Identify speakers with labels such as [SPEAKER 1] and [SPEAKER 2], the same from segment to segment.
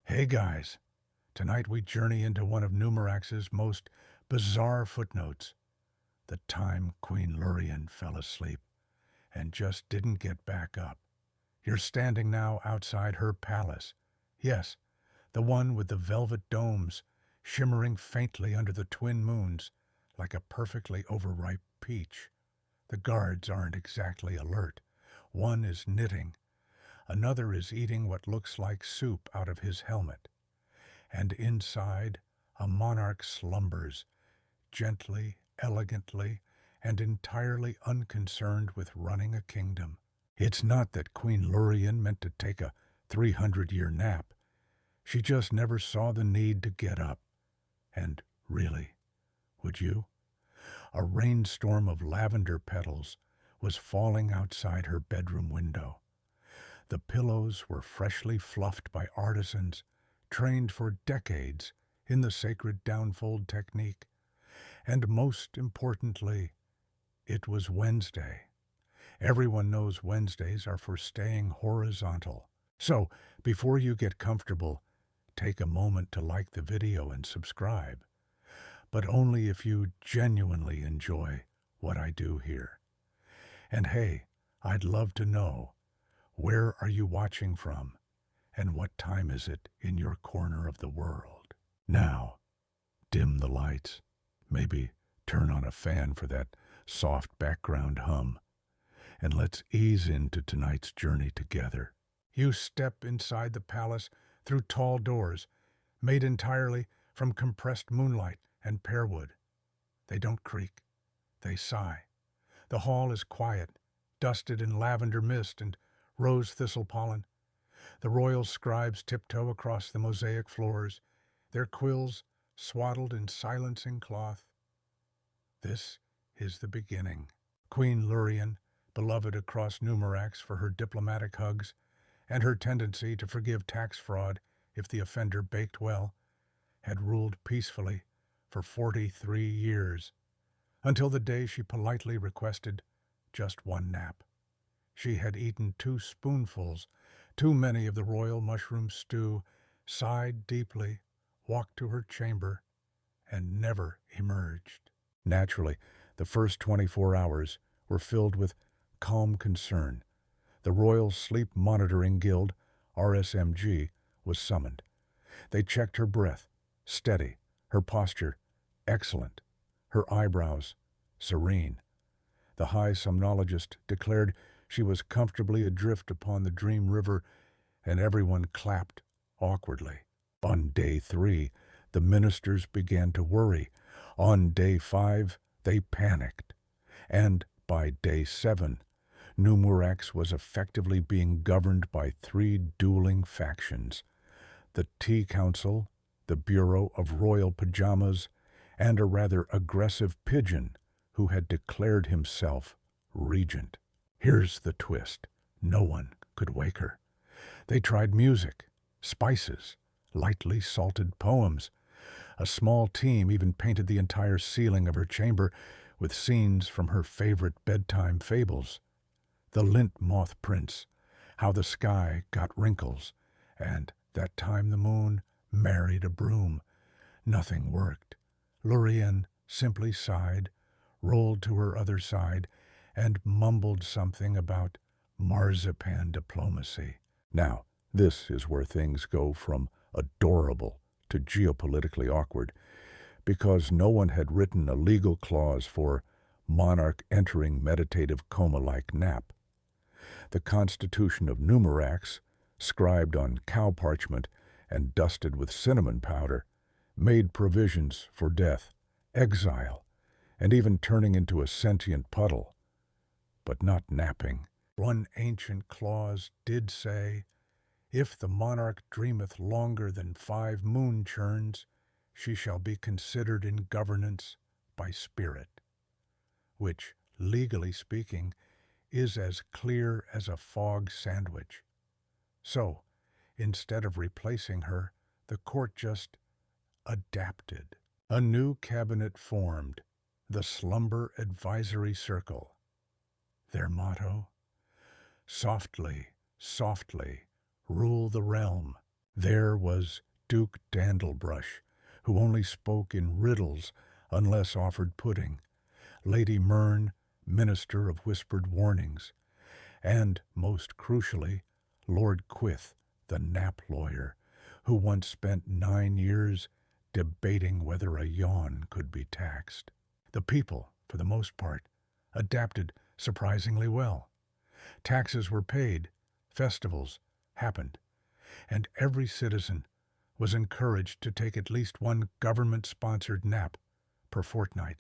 [SPEAKER 1] Hey guys, tonight we journey into one of Numurax's most bizarre footnotes, the time Queen Lurien fell asleep and just didn't get back up. You're standing now outside her palace. Yes, the one with the velvet domes shimmering faintly under the twin moons like a perfectly overripe peach. The guards aren't exactly alert. One is knitting, another is eating what looks like soup out of his helmet. And inside, a monarch slumbers, gently, elegantly, and entirely unconcerned with running a kingdom. It's not that Queen Lurien meant to take a 300-year nap. She just never saw the need to get up. And really, would you? A rainstorm of lavender petals was falling outside her bedroom window. The pillows were freshly fluffed by artisans trained for decades in the sacred downfold technique. And most importantly, it was Wednesday. Everyone knows Wednesdays are for staying horizontal. So, before you get comfortable, take a moment to like the video and subscribe. But only if you genuinely enjoy what I do here. And hey, I'd love to know, where are you watching from? And what time is it in your corner of the world? Now, dim the lights. Maybe turn on a fan for that soft background hum. And let's ease into tonight's journey together. You step inside the palace through tall doors, made entirely from compressed moonlight and pearwood. They don't creak. They sigh. The hall is quiet, dusted in lavender mist and rose thistle pollen. The royal scribes tiptoe across the mosaic floors, their quills swaddled in silencing cloth. This is the beginning. Queen Lurien, beloved across Numurax for her diplomatic hugs and her tendency to forgive tax fraud if the offender baked well, had ruled peacefully for 43 years, until the day she politely requested just one nap. She had eaten 2 spoonfuls, too many of the royal mushroom stew, sighed deeply, walked to her chamber, and never emerged. Naturally, the first 24 hours were filled with calm concern. The Royal Sleep Monitoring Guild, RSMG, was summoned. They checked her breath, steady, her posture, excellent, her eyebrows, serene. The high somnologist declared she was comfortably adrift upon the dream river, and everyone clapped awkwardly. On day 3, the ministers began to worry. On day 5, they panicked. And by day 7, Numurax was effectively being governed by 3 dueling factions: the Tea Council, the Bureau of Royal Pajamas, and a rather aggressive pigeon who had declared himself regent. Here's the twist. No one could wake her. They tried music, spices, lightly salted poems. A small team even painted the entire ceiling of her chamber with scenes from her favorite bedtime fables. The lint moth prince, how the sky got wrinkles, and that time the moon married a broom. Nothing worked. Lurien simply sighed, rolled to her other side, and mumbled something about marzipan diplomacy. Now, this is where things go from adorable to geopolitically awkward, because no one had written a legal clause for monarch entering meditative coma-like nap. The Constitution of Numurax, scribed on cow parchment and dusted with cinnamon powder, made provisions for death, exile, and even turning into a sentient puddle, but not napping. One ancient clause did say, "If the monarch dreameth longer than 5 moon churns, she shall be considered in governance by spirit," which, legally speaking, is as clear as a fog sandwich. So, instead of replacing her, the court just adapted. A new cabinet formed, the Slumber Advisory Circle. Their motto? Softly, softly, rule the realm. There was Duke Dandlebrush, who only spoke in riddles unless offered pudding, Lady Myrne, minister of whispered warnings, and, most crucially, Lord Quith, the nap lawyer, who once spent 9 years debating whether a yawn could be taxed. The people, for the most part, adapted surprisingly well. Taxes were paid, festivals happened, and every citizen was encouraged to take at least one government-sponsored nap per fortnight.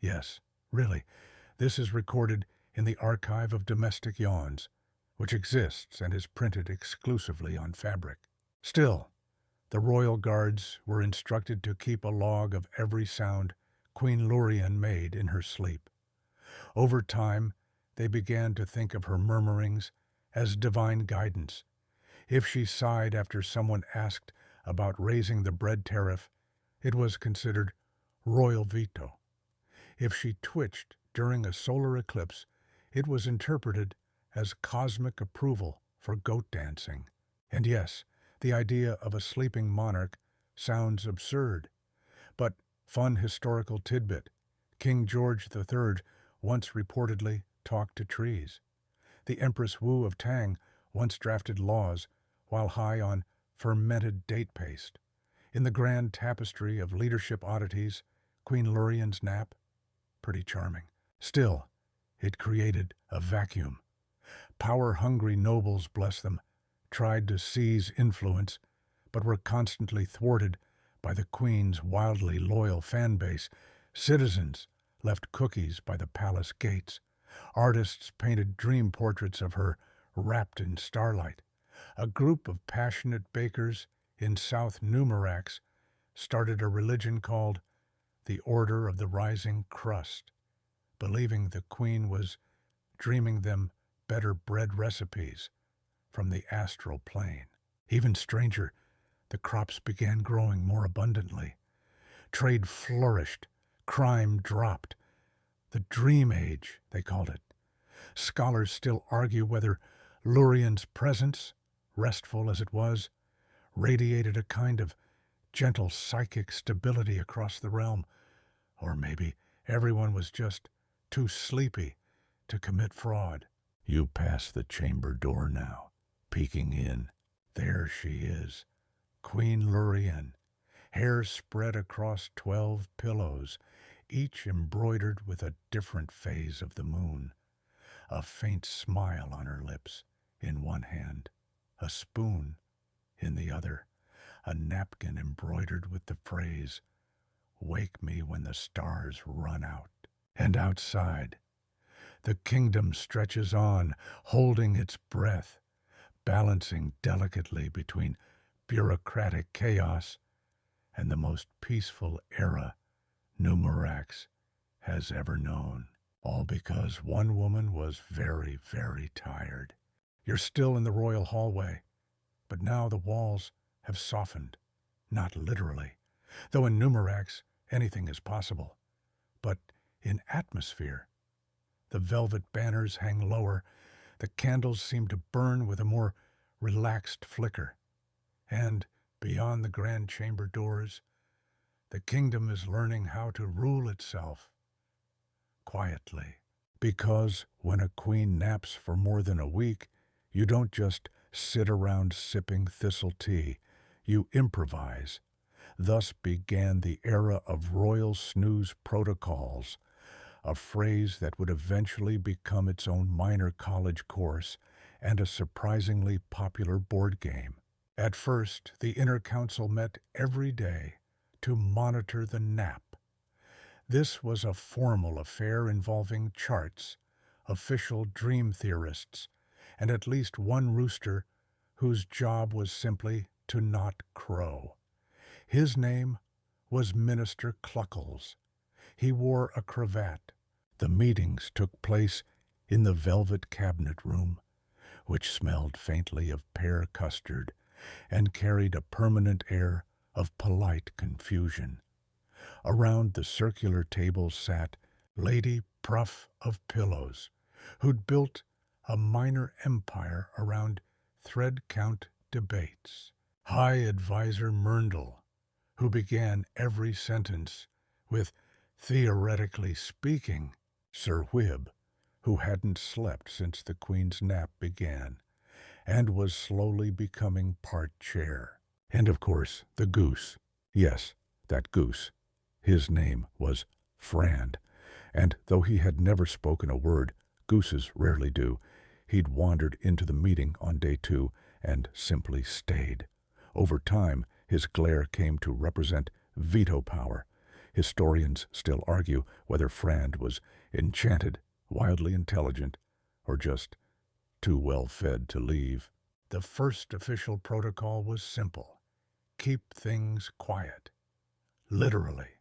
[SPEAKER 1] Yes, really, this is recorded in the Archive of Domestic Yawns, which exists and is printed exclusively on fabric. Still, the royal guards were instructed to keep a log of every sound Queen Lurien made in her sleep. Over time, they began to think of her murmurings as divine guidance. If she sighed after someone asked about raising the bread tariff, it was considered royal veto. If she twitched during a solar eclipse, it was interpreted as cosmic approval for goat dancing. And yes, the idea of a sleeping monarch sounds absurd, but fun historical tidbit. King George III once reportedly talked to trees. The Empress Wu of Tang once drafted laws while high on fermented date paste. In the grand tapestry of leadership oddities, Queen Lurien's nap, pretty charming. Still, it created a vacuum. Power-hungry nobles, bless them, tried to seize influence, but were constantly thwarted by the Queen's wildly loyal fan base. Citizens left cookies by the palace gates. Artists painted dream portraits of her wrapped in starlight. A group of passionate bakers in South Numurax started a religion called the Order of the Rising Crust, believing the Queen was dreaming them better bread recipes from the astral plane. Even stranger, the crops began growing more abundantly. Trade flourished, crime dropped. The Dream Age, they called it. Scholars still argue whether Lurien's presence, restful as it was, radiated a kind of gentle psychic stability across the realm, or maybe everyone was just too sleepy to commit fraud. You pass the chamber door now, peeking in. There she is, Queen Lurien, hair spread across 12 pillows, each embroidered with a different phase of the moon. A faint smile on her lips in one hand, a spoon in the other, a napkin embroidered with the phrase, "Wake me when the stars run out." And outside, the kingdom stretches on, holding its breath, balancing delicately between bureaucratic chaos and the most peaceful era Numurax has ever known. All because one woman was very, very tired. You're still in the royal hallway, but now the walls have softened, not literally, though in Numurax anything is possible. But in atmosphere, the velvet banners hang lower, the candles seem to burn with a more relaxed flicker, and beyond the grand chamber doors, the kingdom is learning how to rule itself quietly. Because when a queen naps for more than a week, you don't just sit around sipping thistle tea, you improvise. Thus began the era of royal snooze protocols, a phrase that would eventually become its own minor college course and a surprisingly popular board game. At first, the inner council met every day to monitor the nap. This was a formal affair involving charts, official dream theorists, and at least one rooster whose job was simply to not crow. His name was Minister Cluckles. He wore a cravat. The meetings took place in the velvet cabinet room, which smelled faintly of pear custard and carried a permanent air of polite confusion. Around the circular table sat Lady Pruff of Pillows, who'd built a minor empire around thread count debates. High Advisor Myrndl, who began every sentence with theoretically speaking, Sir Whib, who hadn't slept since the Queen's nap began, and was slowly becoming part chair. And of course, the goose. Yes, that goose. His name was Frand, and though he had never spoken a word, gooses rarely do, he'd wandered into the meeting on day 2 and simply stayed. Over time, his glare came to represent veto power. Historians still argue whether Frand was enchanted, wildly intelligent, or just too well fed to leave. The first official protocol was simple: keep things quiet. Literally.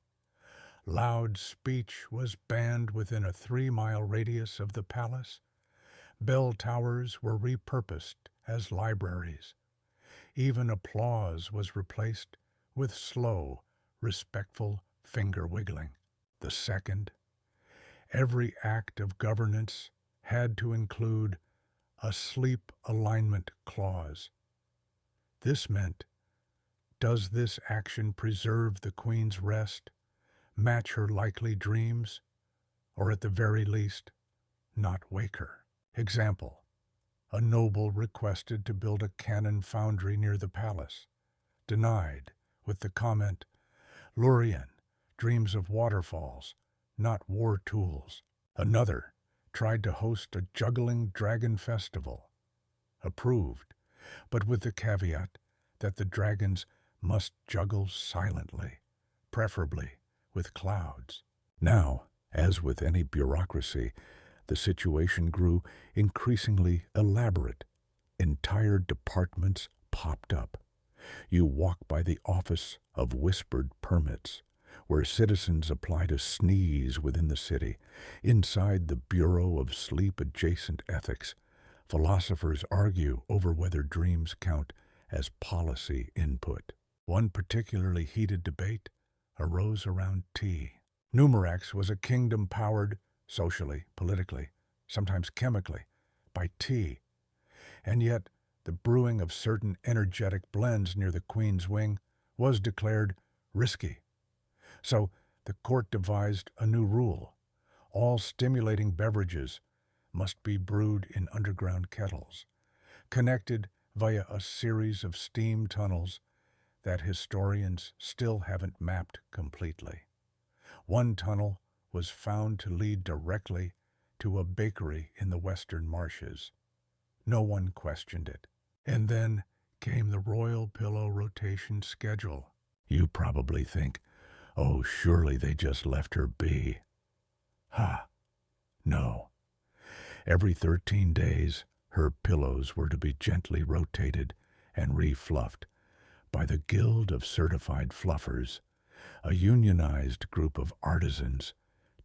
[SPEAKER 1] Loud speech was banned within a 3-mile radius of the palace. Bell towers were repurposed as libraries. Even applause was replaced with slow, respectful finger wiggling. The second, every act of governance had to include a sleep alignment clause. This meant, does this action preserve the Queen's rest, match her likely dreams, or at the very least, not wake her? Example, a noble requested to build a cannon foundry near the palace. Denied, with the comment, Lurien dreams of waterfalls, not war tools. Another tried to host a juggling dragon festival. Approved, but with the caveat that the dragons must juggle silently, preferably with clouds. Now, as with any bureaucracy, the situation grew increasingly elaborate. Entire departments popped up. You walk by the Office of Whispered Permits, where citizens apply to sneeze within the city. Inside the Bureau of Sleep-Adjacent Ethics, philosophers argue over whether dreams count as policy input. One particularly heated debate arose around tea. Numurax was a kingdom powered, socially, politically, sometimes chemically, by tea, and yet the brewing of certain energetic blends near the Queen's wing was declared risky. So the court devised a new rule: all stimulating beverages must be brewed in underground kettles, connected via a series of steam tunnels that historians still haven't mapped completely. One tunnel was found to lead directly to a bakery in the western marshes. No one questioned it. And then came the royal pillow rotation schedule. You probably think, oh, surely they just left her be. Ha! No. Every 13 days, her pillows were to be gently rotated and refluffed by the Guild of Certified Fluffers, a unionized group of artisans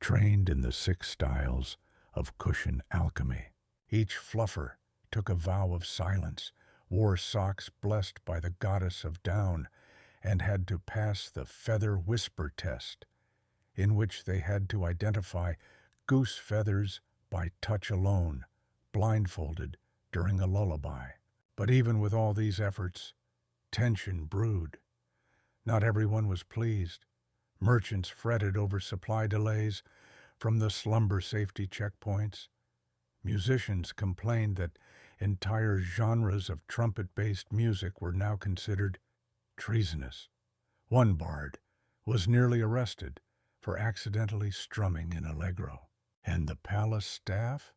[SPEAKER 1] trained in the 6 styles of cushion alchemy. Each fluffer took a vow of silence, wore socks blessed by the goddess of down, and had to pass the feather whisper test, in which they had to identify goose feathers by touch alone, blindfolded during a lullaby. But even with all these efforts, tension brewed. Not everyone was pleased. Merchants fretted over supply delays from the slumber safety checkpoints. Musicians complained that entire genres of trumpet-based music were now considered treasonous. One bard was nearly arrested for accidentally strumming in allegro. And the palace staff?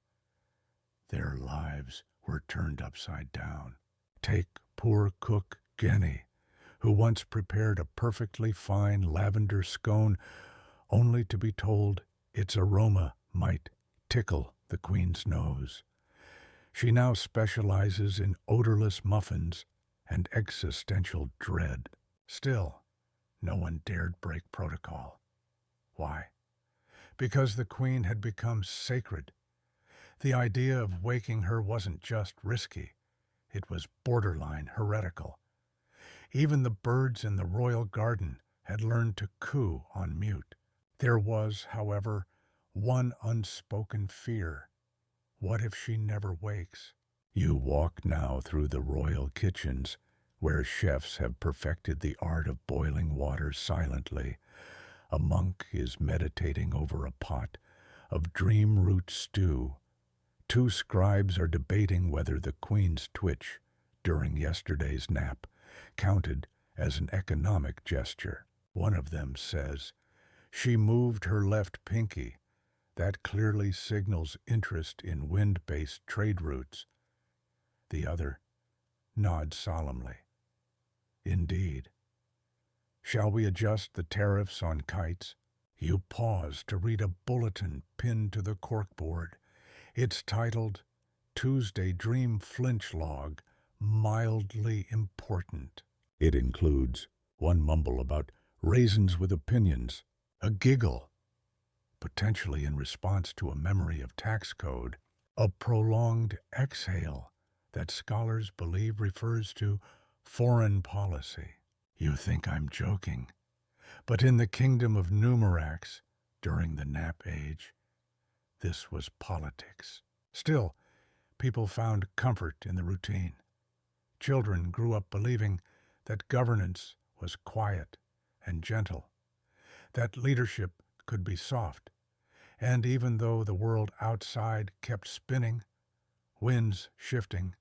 [SPEAKER 1] Their lives were turned upside down. Take poor cook Jenny, who once prepared a perfectly fine lavender scone only to be told its aroma might tickle the Queen's nose. She now specializes in odorless muffins and existential dread. Still, no one dared break protocol. Why? Because the Queen had become sacred. The idea of waking her wasn't just risky, it was borderline heretical. Even the birds in the royal garden had learned to coo on mute. There was, however, one unspoken fear. What if she never wakes? You walk now through the royal kitchens, where chefs have perfected the art of boiling water silently. A monk is meditating over a pot of dream root stew. Two scribes are debating whether the queen's twitch during yesterday's nap counted as an economic gesture. One of them says, "She moved her left pinky. That clearly signals interest in wind-based trade routes." The other nods solemnly. "Indeed. Shall we adjust the tariffs on kites?" You pause to read a bulletin pinned to the corkboard. It's titled, "Tuesday Dream Flinch Log, Mildly Important." It includes one mumble about raisins with opinions, a giggle, potentially in response to a memory of tax code, a prolonged exhale that scholars believe refers to foreign policy. You think I'm joking, but in the kingdom of Numurax, during the nap age, this was politics. Still, people found comfort in the routine. Children grew up believing that governance was quiet and gentle, that leadership could be soft, and even though the world outside kept spinning, winds shifting,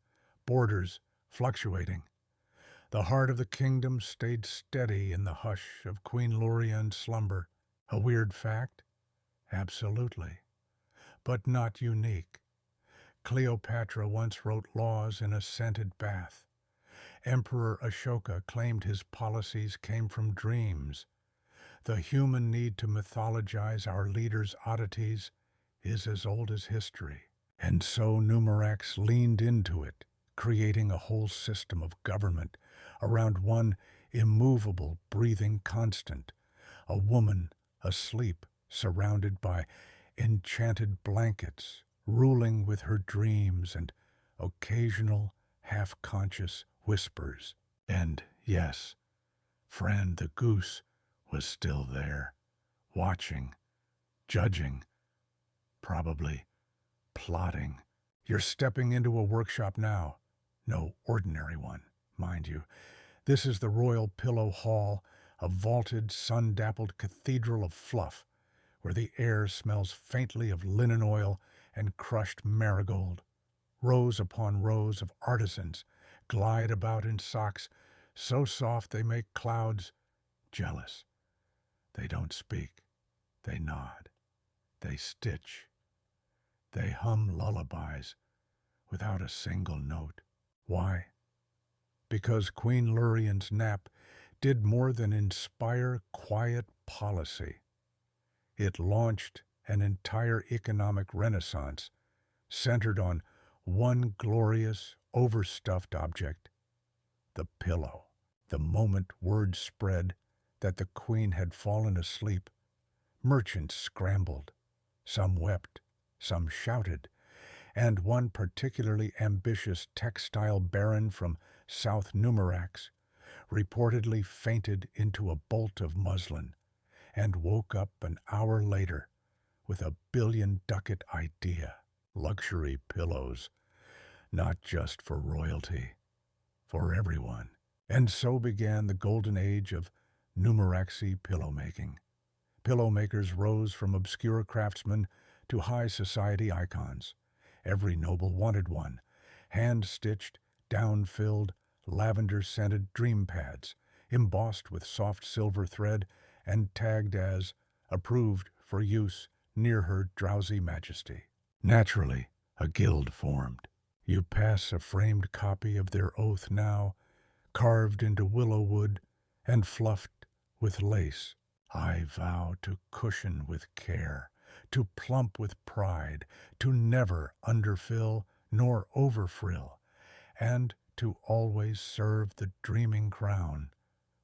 [SPEAKER 1] borders fluctuating, the heart of the kingdom stayed steady in the hush of Queen Lurien's slumber. A weird fact? Absolutely. But not unique. Cleopatra once wrote laws in a scented bath. Emperor Ashoka claimed his policies came from dreams. The human need to mythologize our leaders' oddities is as old as history. And so Numurax leaned into it, creating a whole system of government around one immovable breathing constant, a woman asleep, surrounded by enchanted blankets, ruling with her dreams and occasional half-conscious whispers. And yes, Fran the goose was still there, watching, judging, probably plotting. You're stepping into a workshop now. No ordinary one, mind you. This is the Royal Pillow Hall, a vaulted, sun-dappled cathedral of fluff, where the air smells faintly of linen oil and crushed marigold. Rows upon rows of artisans glide about in socks so soft they make clouds jealous. They don't speak. They nod. They stitch. They hum lullabies without a single note. Why? Because Queen Lurien's nap did more than inspire quiet policy. It launched an entire economic renaissance centered on one glorious, overstuffed object, the pillow. The moment word spread that the queen had fallen asleep, merchants scrambled. Some wept, some shouted, and one particularly ambitious textile baron from South Numurax reportedly fainted into a bolt of muslin and woke up an hour later with a billion-ducat idea. Luxury pillows, not just for royalty, for everyone. And so began the golden age of Numuraxi pillow-making. Pillow makers rose from obscure craftsmen to high society icons. Every noble wanted one. Hand-stitched, down-filled, lavender-scented dream pads, embossed with soft silver thread and tagged as approved for use near her drowsy majesty. Naturally, a guild formed. You pass a framed copy of their oath now, carved into willow wood and fluffed with lace. I vow to cushion with care, to plump with pride, to never underfill nor overfrill, and to always serve the dreaming crown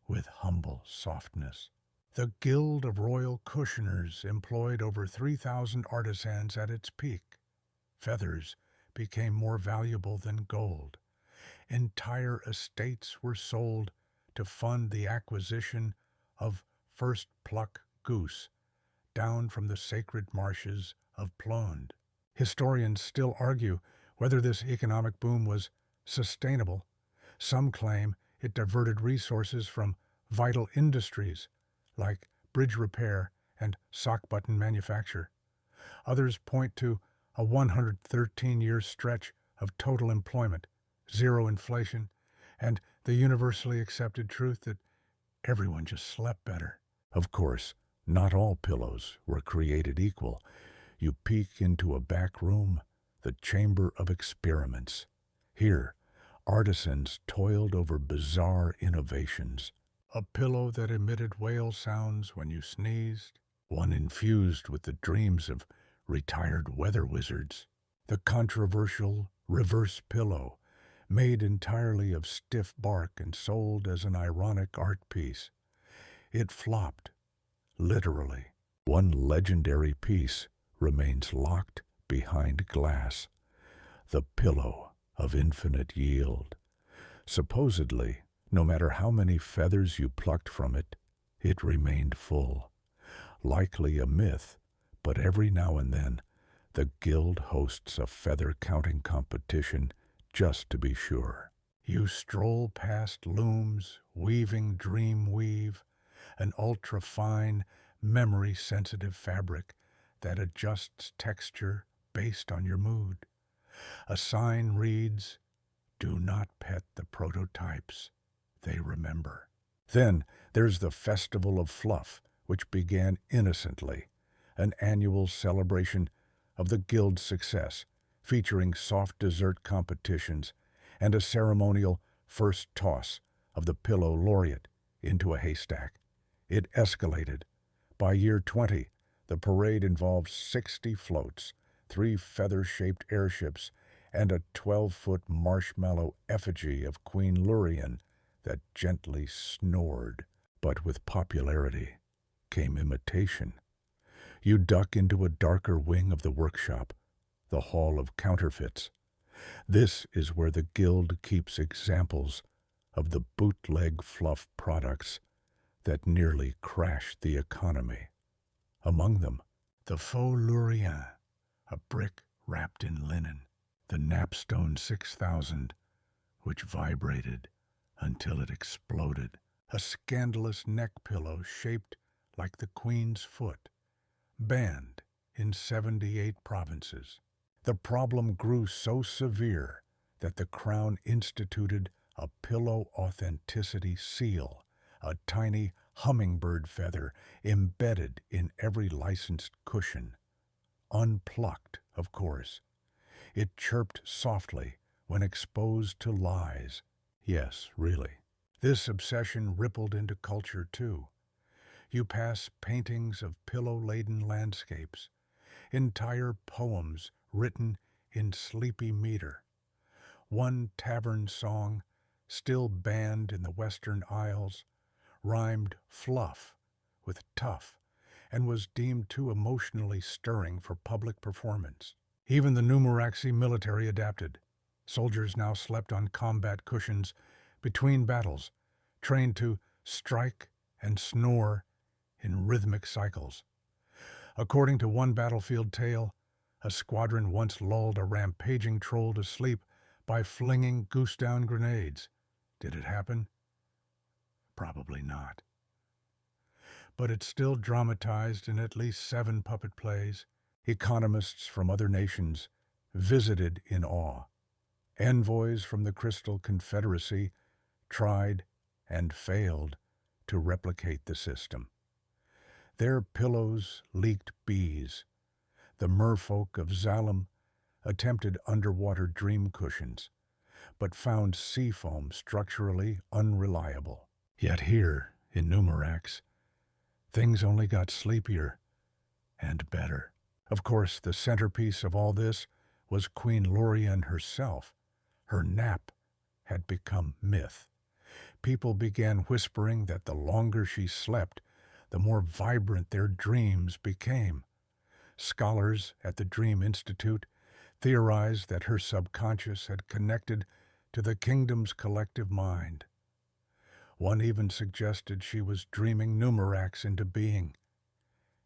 [SPEAKER 1] with humble softness. The Guild of Royal Cushioners employed over 3,000 artisans at its peak. Feathers became more valuable than gold. Entire estates were sold to fund the acquisition of first pluck goose down from the sacred marshes of Plonde. Historians still argue whether this economic boom was sustainable. Some claim It diverted resources from vital industries like bridge repair and sock button manufacture. Others point to a 113-year stretch of total employment, zero inflation, and the universally accepted truth that everyone just slept better. Of course, not all pillows were created equal. You peek into a back room, the chamber of experiments. Here, artisans toiled over bizarre innovations. A pillow that emitted whale sounds when you sneezed, one infused with the dreams of retired weather wizards. The controversial reverse pillow, made entirely of stiff bark and sold as an ironic art piece. It flopped, literally. One legendary piece remains locked behind glass, the pillow of infinite yield. Supposedly, no matter how many feathers you plucked from it, it remained full. Likely a myth, but every now and then, the guild hosts a feather-counting competition just to be sure. You stroll past looms, weaving dream weave, an ultra-fine, memory-sensitive fabric that adjusts texture based on your mood. A sign reads, "Do not pet the prototypes. They remember." Then there's the Festival of Fluff, which began innocently, an annual celebration of the guild's success, featuring soft dessert competitions and a ceremonial first toss of the pillow laureate into a haystack. It escalated. By year 20, the parade involved 60 floats, 3 feather-shaped airships, and a 12-foot marshmallow effigy of Queen Lurien that gently snored. But with popularity came imitation. You duck into a darker wing of the workshop, the Hall of Counterfeits. This is where the guild keeps examples of the bootleg fluff products that nearly crashed the economy. Among them, the faux Lurien, a brick wrapped in linen, the Napstone 6000, which vibrated until it exploded, a scandalous neck pillow shaped like the Queen's foot, banned in 78 provinces. The problem grew so severe that the Crown instituted a pillow authenticity seal, a tiny hummingbird feather embedded in every licensed cushion. Unplucked, of course. It chirped softly when exposed to lies. Yes, really. This obsession rippled into culture, too. You pass paintings of pillow-laden landscapes, entire poems written in sleepy meter. One tavern song, still banned in the Western Isles, rhymed fluff with tough and was deemed too emotionally stirring for public performance. Even the Numuraxi military adapted. Soldiers now slept on combat cushions between battles, trained to strike and snore in rhythmic cycles. According to one battlefield tale, a squadron once lulled a rampaging troll to sleep by flinging goose-down grenades. Did it happen? Probably not. But it's still dramatized in at least 7 puppet plays. Economists from other nations visited in awe. Envoys from the Crystal Confederacy tried and failed to replicate the system. Their pillows leaked bees. The merfolk of Zalem attempted underwater dream cushions, but found seafoam structurally unreliable. Yet here, in Numurax, things only got sleepier and better. Of course, the centerpiece of all this was Queen Lurien herself. Her nap had become myth. People began whispering that the longer she slept, the more vibrant their dreams became. Scholars at the Dream Institute theorized that her subconscious had connected to the kingdom's collective mind. One even suggested she was dreaming Numurax into being.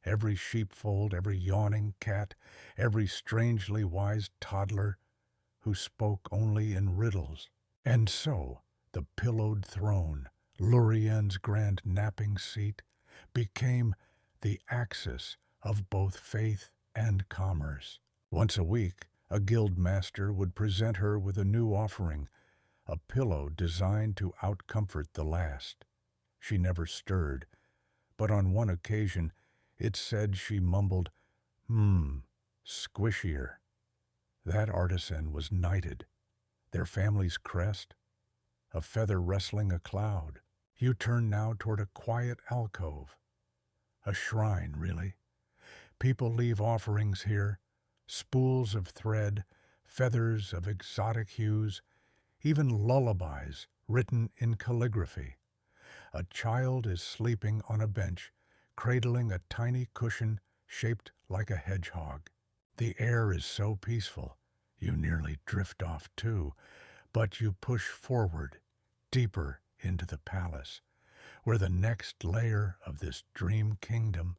[SPEAKER 1] Every sheepfold, every yawning cat, every strangely wise toddler who spoke only in riddles. And so, The pillowed throne, Lurien's grand napping seat, became the axis of both faith and commerce. Once a week, a guild master would present her with a new offering, a pillow designed to outcomfort the last. She never stirred, but on one occasion it said she mumbled, squishier. That artisan was knighted, their family's crest, a feather wrestling a cloud. You turn now toward a quiet alcove, a shrine, really. People leave offerings here, spools of thread, feathers of exotic hues, even lullabies written in calligraphy. A child is sleeping on a bench, cradling a tiny cushion shaped like a hedgehog. The air is so peaceful, you nearly drift off too, but you push forward, deeper into the palace, where the next layer of this dream kingdom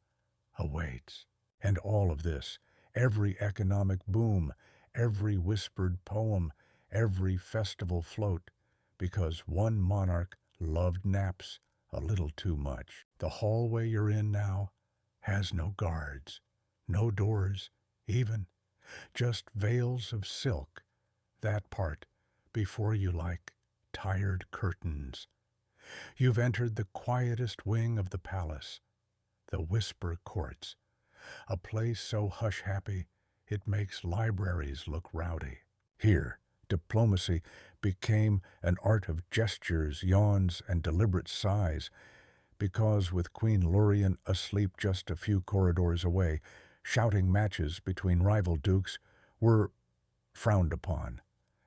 [SPEAKER 1] awaits. And all of this, every economic boom, every whispered poem, every festival float, because one monarch loved naps a little too much. The hallway you're in now has no guards, no doors, even, just veils of silk, that part before you like tired curtains. You've entered the quietest wing of the palace, the Whisper Courts, a place so hush-happy it makes libraries look rowdy. Here, diplomacy became an art of gestures, yawns, and deliberate sighs, because with Queen Lurien asleep just a few corridors away, shouting matches between rival dukes were frowned upon.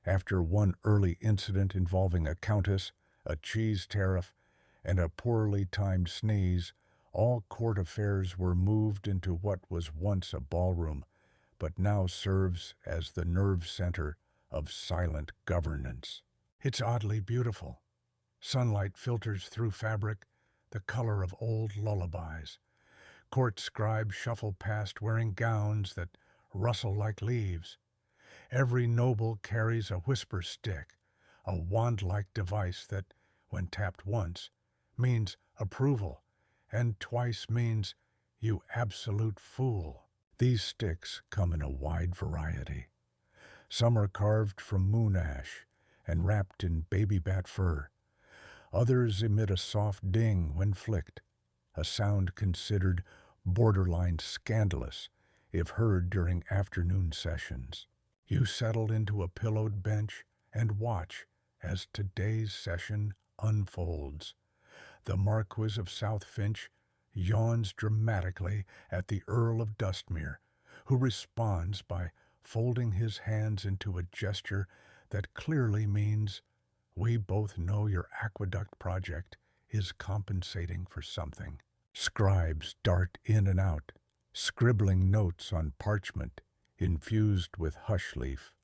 [SPEAKER 1] After one early incident involving a countess, a cheese tariff, and a poorly timed sneeze, all court affairs were moved into what was once a ballroom, but now serves as the nerve center of silent governance. It's oddly beautiful. Sunlight filters through fabric, the color of old lullabies. Court scribes shuffle past wearing gowns that rustle like leaves. Every noble carries a whisper stick, a wand-like device that, when tapped once, means approval, and twice means you absolute fool. These sticks come in a wide variety. Some are carved from moon ash and wrapped in baby bat fur. Others emit a soft ding when flicked, a sound considered borderline scandalous if heard during afternoon sessions. You settle into a pillowed bench and watch as today's session unfolds. The Marquis of South Finch yawns dramatically at the Earl of Dustmere, who responds by folding his hands into a gesture that clearly means, we both know your aqueduct project is compensating for something. Scribes dart in and out, scribbling notes on parchment infused with hush leaf,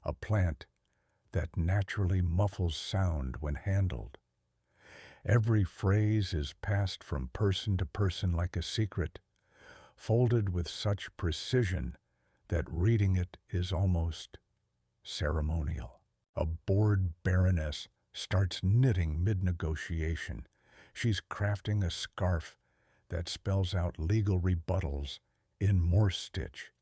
[SPEAKER 1] a plant that naturally muffles sound when handled. Every phrase is passed from person to person like a secret, folded with such precision that reading it is almost ceremonial. A bored baroness starts knitting mid-negotiation. She's crafting a scarf that spells out legal rebuttals in Morse stitch.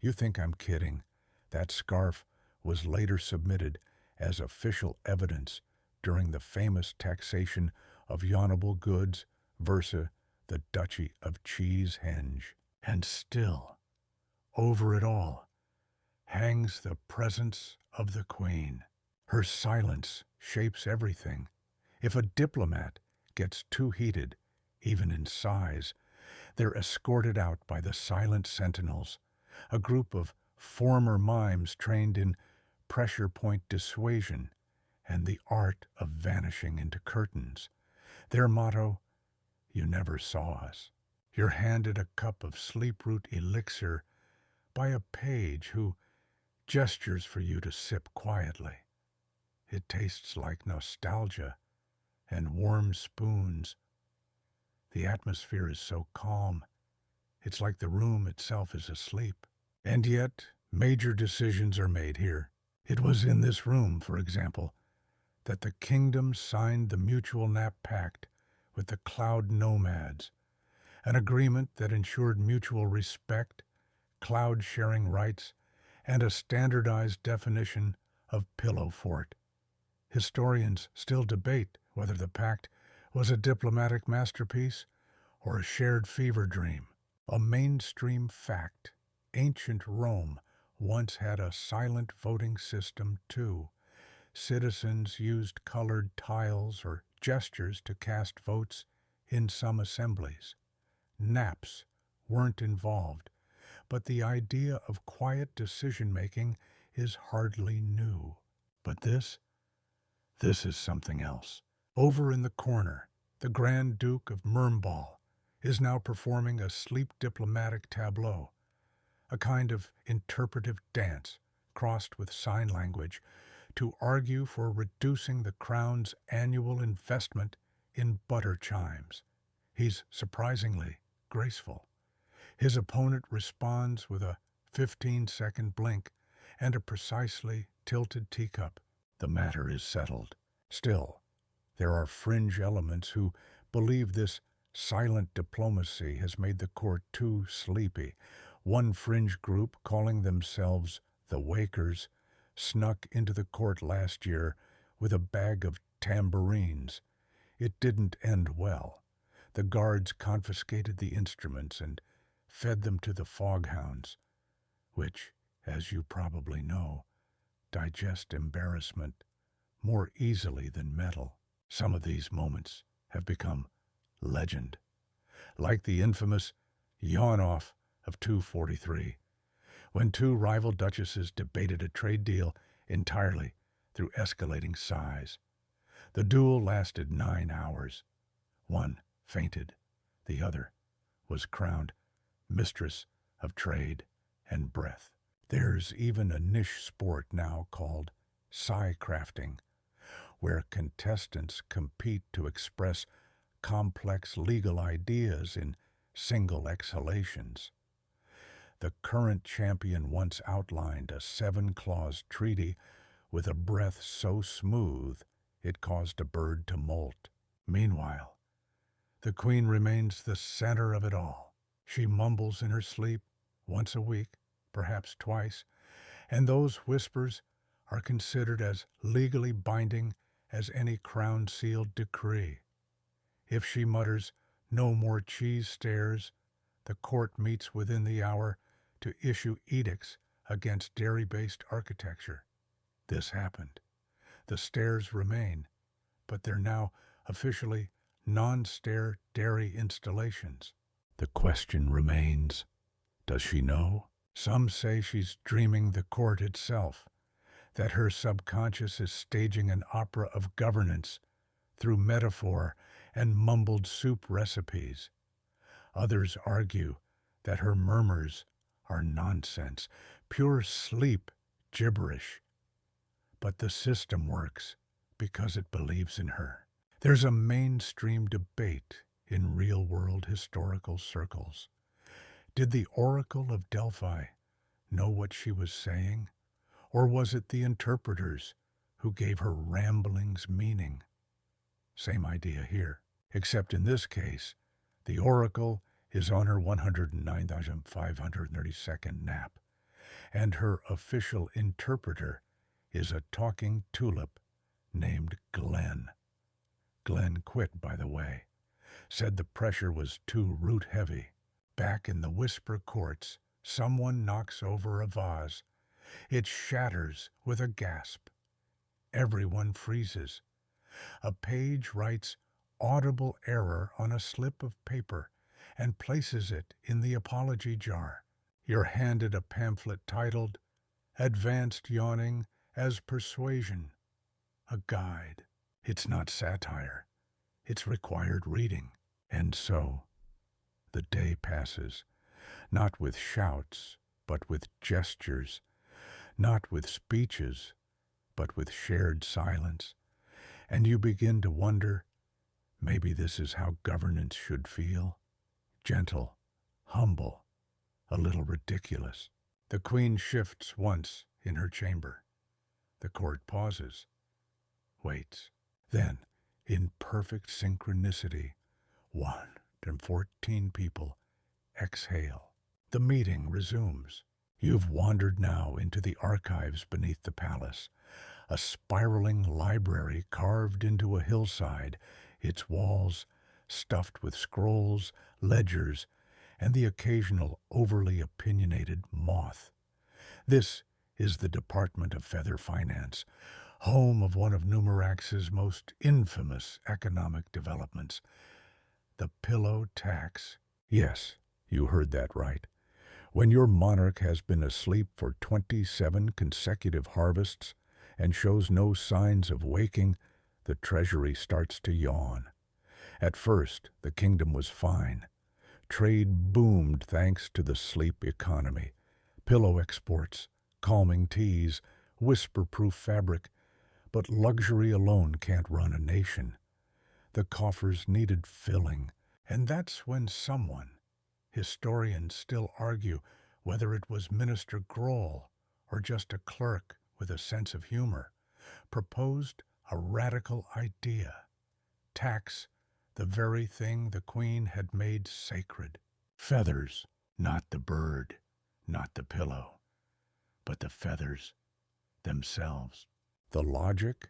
[SPEAKER 1] You think I'm kidding. That scarf was later submitted as official evidence during the famous taxation of yawnable goods versus the Duchy of Cheesehenge. And still, over it all, hangs the presence of the Queen. Her silence shapes everything. If a diplomat gets too heated, even in size, they're escorted out by the silent sentinels, a group of former mimes trained in pressure point dissuasion and the art of vanishing into curtains. Their motto, you never saw us. You're handed a cup of sleep-root elixir by a page who gestures for you to sip quietly. It tastes like nostalgia and warm spoons. The atmosphere is so calm, it's like the room itself is asleep. And yet, major decisions are made here. It was in this room, for example, that the kingdom signed the mutual nap pact with the cloud nomads, an agreement that ensured mutual respect, cloud-sharing rights, and a standardized definition of pillow fort. Historians still debate whether the pact was a diplomatic masterpiece or a shared fever dream. A mainstream fact: ancient Rome once had a silent voting system too. Citizens used colored tiles or gestures to cast votes in some assemblies. Naps weren't involved, but the idea of quiet decision-making is hardly new. But this is something else. Over in the corner, the Grand Duke of Myrmbal is now performing a sleep diplomatic tableau, a kind of interpretive dance crossed with sign language to argue for reducing the crown's annual investment in butter chimes. He's surprisingly graceful. His opponent responds with a 15-second blink and a precisely tilted teacup. The matter is settled. Still, there are fringe elements who believe this silent diplomacy has made the court too sleepy. One fringe group, calling themselves the Wakers, snuck into the court last year with a bag of tambourines. It didn't end well. The guards confiscated the instruments and fed them to the foghounds, which, as you probably know, digest embarrassment more easily than metal. Some of these moments have become legend, like the infamous yawn-off of 243, when two rival duchesses debated a trade deal entirely through escalating sighs. The duel lasted 9 hours. One fainted. The other was crowned mistress of trade and breath. There's even a niche sport now called sigh crafting, where contestants compete to express complex legal ideas in single exhalations. The current champion once outlined a 7-clause treaty with a breath so smooth it caused a bird to molt. Meanwhile, the queen remains the center of it all. She mumbles in her sleep once a week, perhaps twice, and those whispers are considered as legally binding as any crown-sealed decree. If she mutters, "No more cheese stairs," the court meets within the hour to issue edicts against dairy-based architecture. This happened. The stairs remain, but they're now officially non-stair dairy installations. The question remains, does she know? Some say she's dreaming the court itself, that her subconscious is staging an opera of governance through metaphor and mumbled soup recipes. Others argue that her murmurs are nonsense, pure sleep gibberish. But the system works because it believes in her. There's a mainstream debate in real-world historical circles. Did the Oracle of Delphi know what she was saying? Or was it the interpreters who gave her ramblings meaning? Same idea here, except in this case, the oracle is on her 109,532nd nap, and her official interpreter is a talking tulip named Glenn. Glenn quit, by the way, said the pressure was too root-heavy. Back in the whisper courts, someone knocks over a vase. It shatters with a gasp. Everyone freezes. A page writes audible error on a slip of paper and places it in the apology jar. You're handed a pamphlet titled Advanced Yawning as Persuasion, a guide. It's not satire. It's required reading. And so, the day passes, not with shouts, but with gestures, not with speeches, but with shared silence. And you begin to wonder, maybe this is how governance should feel. Gentle, humble, a little ridiculous. The queen shifts once in her chamber. The court pauses. waits. Then, in perfect synchronicity, 114 people exhale. The meeting resumes. You've wandered now into the archives beneath the palace, a spiraling library carved into a hillside, its walls stuffed with scrolls, ledgers, and the occasional overly opinionated moth. This is the Department of Feather Finance, home of one of Numurax's most infamous economic developments, the pillow tax. Yes, you heard that right. When your monarch has been asleep for 27 consecutive harvests and shows no signs of waking, the treasury starts to yawn. At first, the kingdom was fine. Trade boomed thanks to the sleep economy. Pillow exports, calming teas, whisper-proof fabric. But luxury alone can't run a nation. The coffers needed filling, and that's when someone, historians still argue whether it was Minister Grohl or just a clerk with a sense of humor, proposed a radical idea. Tax the very thing the Queen had made sacred. Feathers, not the bird, not the pillow, but the feathers themselves. The logic?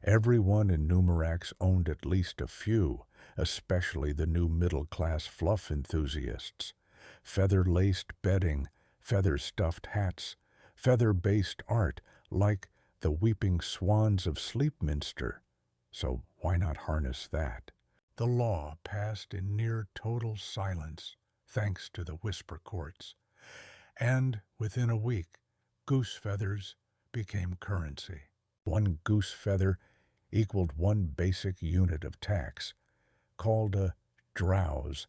[SPEAKER 1] Everyone in Numurax owned at least a few, especially the new middle-class fluff enthusiasts. Feather-laced bedding, feather-stuffed hats, feather-based art, like the weeping swans of Sleepminster. So why not harness that? The law passed in near total silence, thanks to the whisper courts. And within a week, goose feathers became currency. One goose feather equaled one basic unit of tax, called a drowse.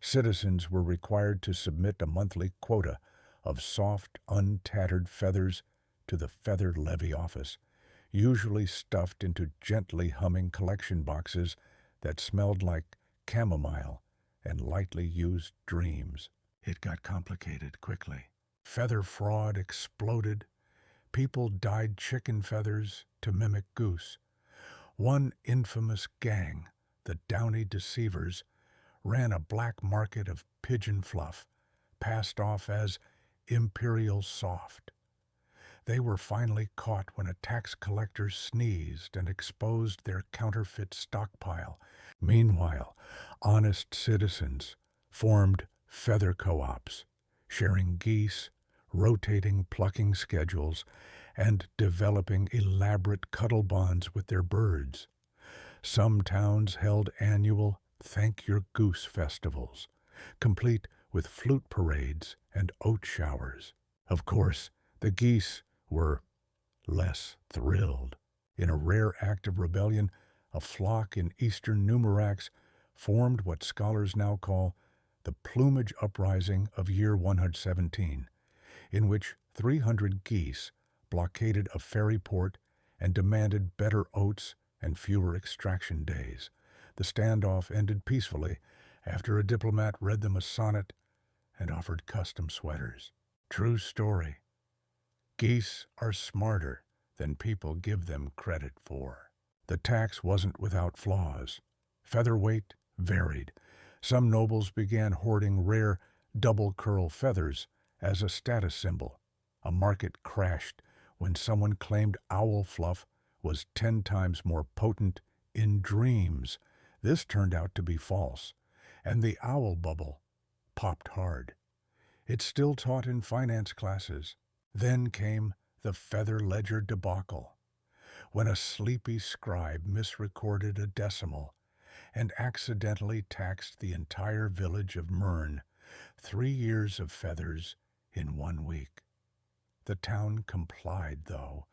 [SPEAKER 1] Citizens were required to submit a monthly quota of soft, untattered feathers to the Feather Levy Office, usually stuffed into gently humming collection boxes that smelled like chamomile and lightly used dreams. It got complicated quickly. Feather fraud exploded. People dyed chicken feathers to mimic goose. One infamous gang, the Downy Deceivers, ran a black market of pigeon fluff, passed off as imperial soft. They were finally caught when a tax collector sneezed and exposed their counterfeit stockpile. Meanwhile, honest citizens formed feather co-ops, sharing geese, rotating plucking schedules, and developing elaborate cuddle bonds with their birds. Some towns held annual Thank Your Goose festivals, complete with flute parades and oat showers. Of course, the geese were less thrilled. In a rare act of rebellion, a flock in eastern Numurax formed what scholars now call the plumage uprising of year 117, in which 300 geese blockaded a ferry port and demanded better oats and fewer extraction days. The standoff ended peacefully after a diplomat read them a sonnet and offered custom sweaters. True story. Geese are smarter than people give them credit for. The tax wasn't without flaws. Featherweight varied. Some nobles began hoarding rare double-curl feathers as a status symbol. A market crashed when someone claimed owl fluff was 10 times more potent in dreams. This turned out to be false, and the owl bubble popped hard. It's still taught in finance classes. Then came the feather ledger debacle, when a sleepy scribe misrecorded a decimal and accidentally taxed the entire village of Mern, 3 years of feathers in 1 week. The town complied, though.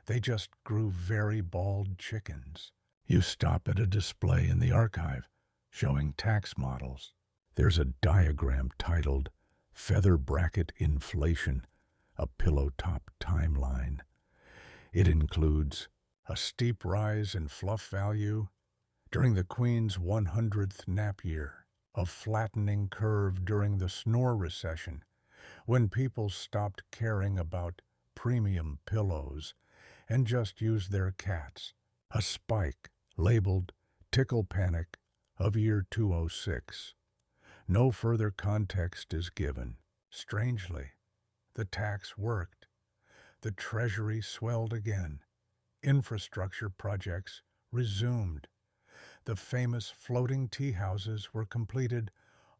[SPEAKER 1] They just grew very bald chickens. You stop at a display in the archive showing tax models. There's a diagram titled Feather Bracket Inflation, a pillow-top timeline. It includes a steep rise in fluff value during the Queen's 100th nap year, a flattening curve during the snore recession, when people stopped caring about premium pillows and just used their cats A spike labeled Tickle Panic of year 206. No further context is given. Strangely, the tax worked. The Treasury swelled again. Infrastructure projects resumed. The famous floating tea houses were completed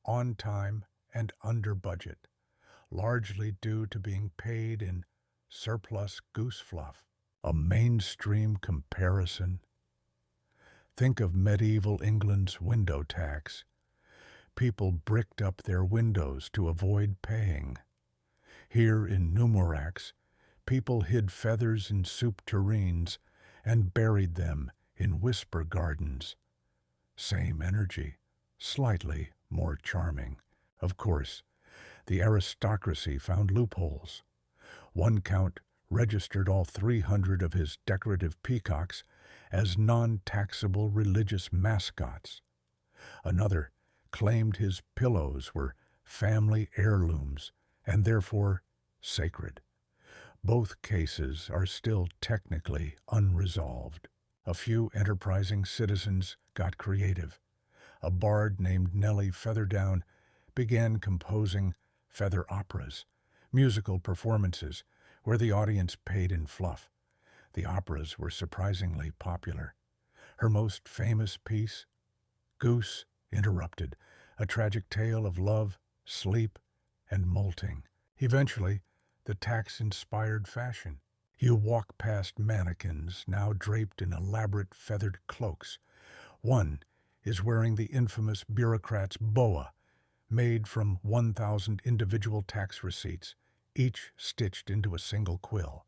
[SPEAKER 1] on time and under budget, largely due to being paid in surplus goose fluff. A mainstream comparison. Think of medieval England's window tax. People bricked up their windows to avoid paying. Here in Numurax, people hid feathers in soup tureens and buried them in whisper gardens. Same energy, slightly more charming. Of course, the aristocracy found loopholes. One count registered all 300 of his decorative peacocks as non-taxable religious mascots. Another claimed his pillows were family heirlooms and therefore sacred. Both cases are still technically unresolved. A few enterprising citizens got creative. A bard named Nellie Featherdown began composing feather operas, musical performances where the audience paid in fluff. The operas were surprisingly popular. Her most famous piece, Goose Interrupted, a tragic tale of love, sleep, and molting. Eventually, the tax-inspired fashion. You walk past mannequins now draped in elaborate feathered cloaks. One is wearing the infamous bureaucrat's boa, made from 1,000 individual tax receipts, each stitched into a single quill.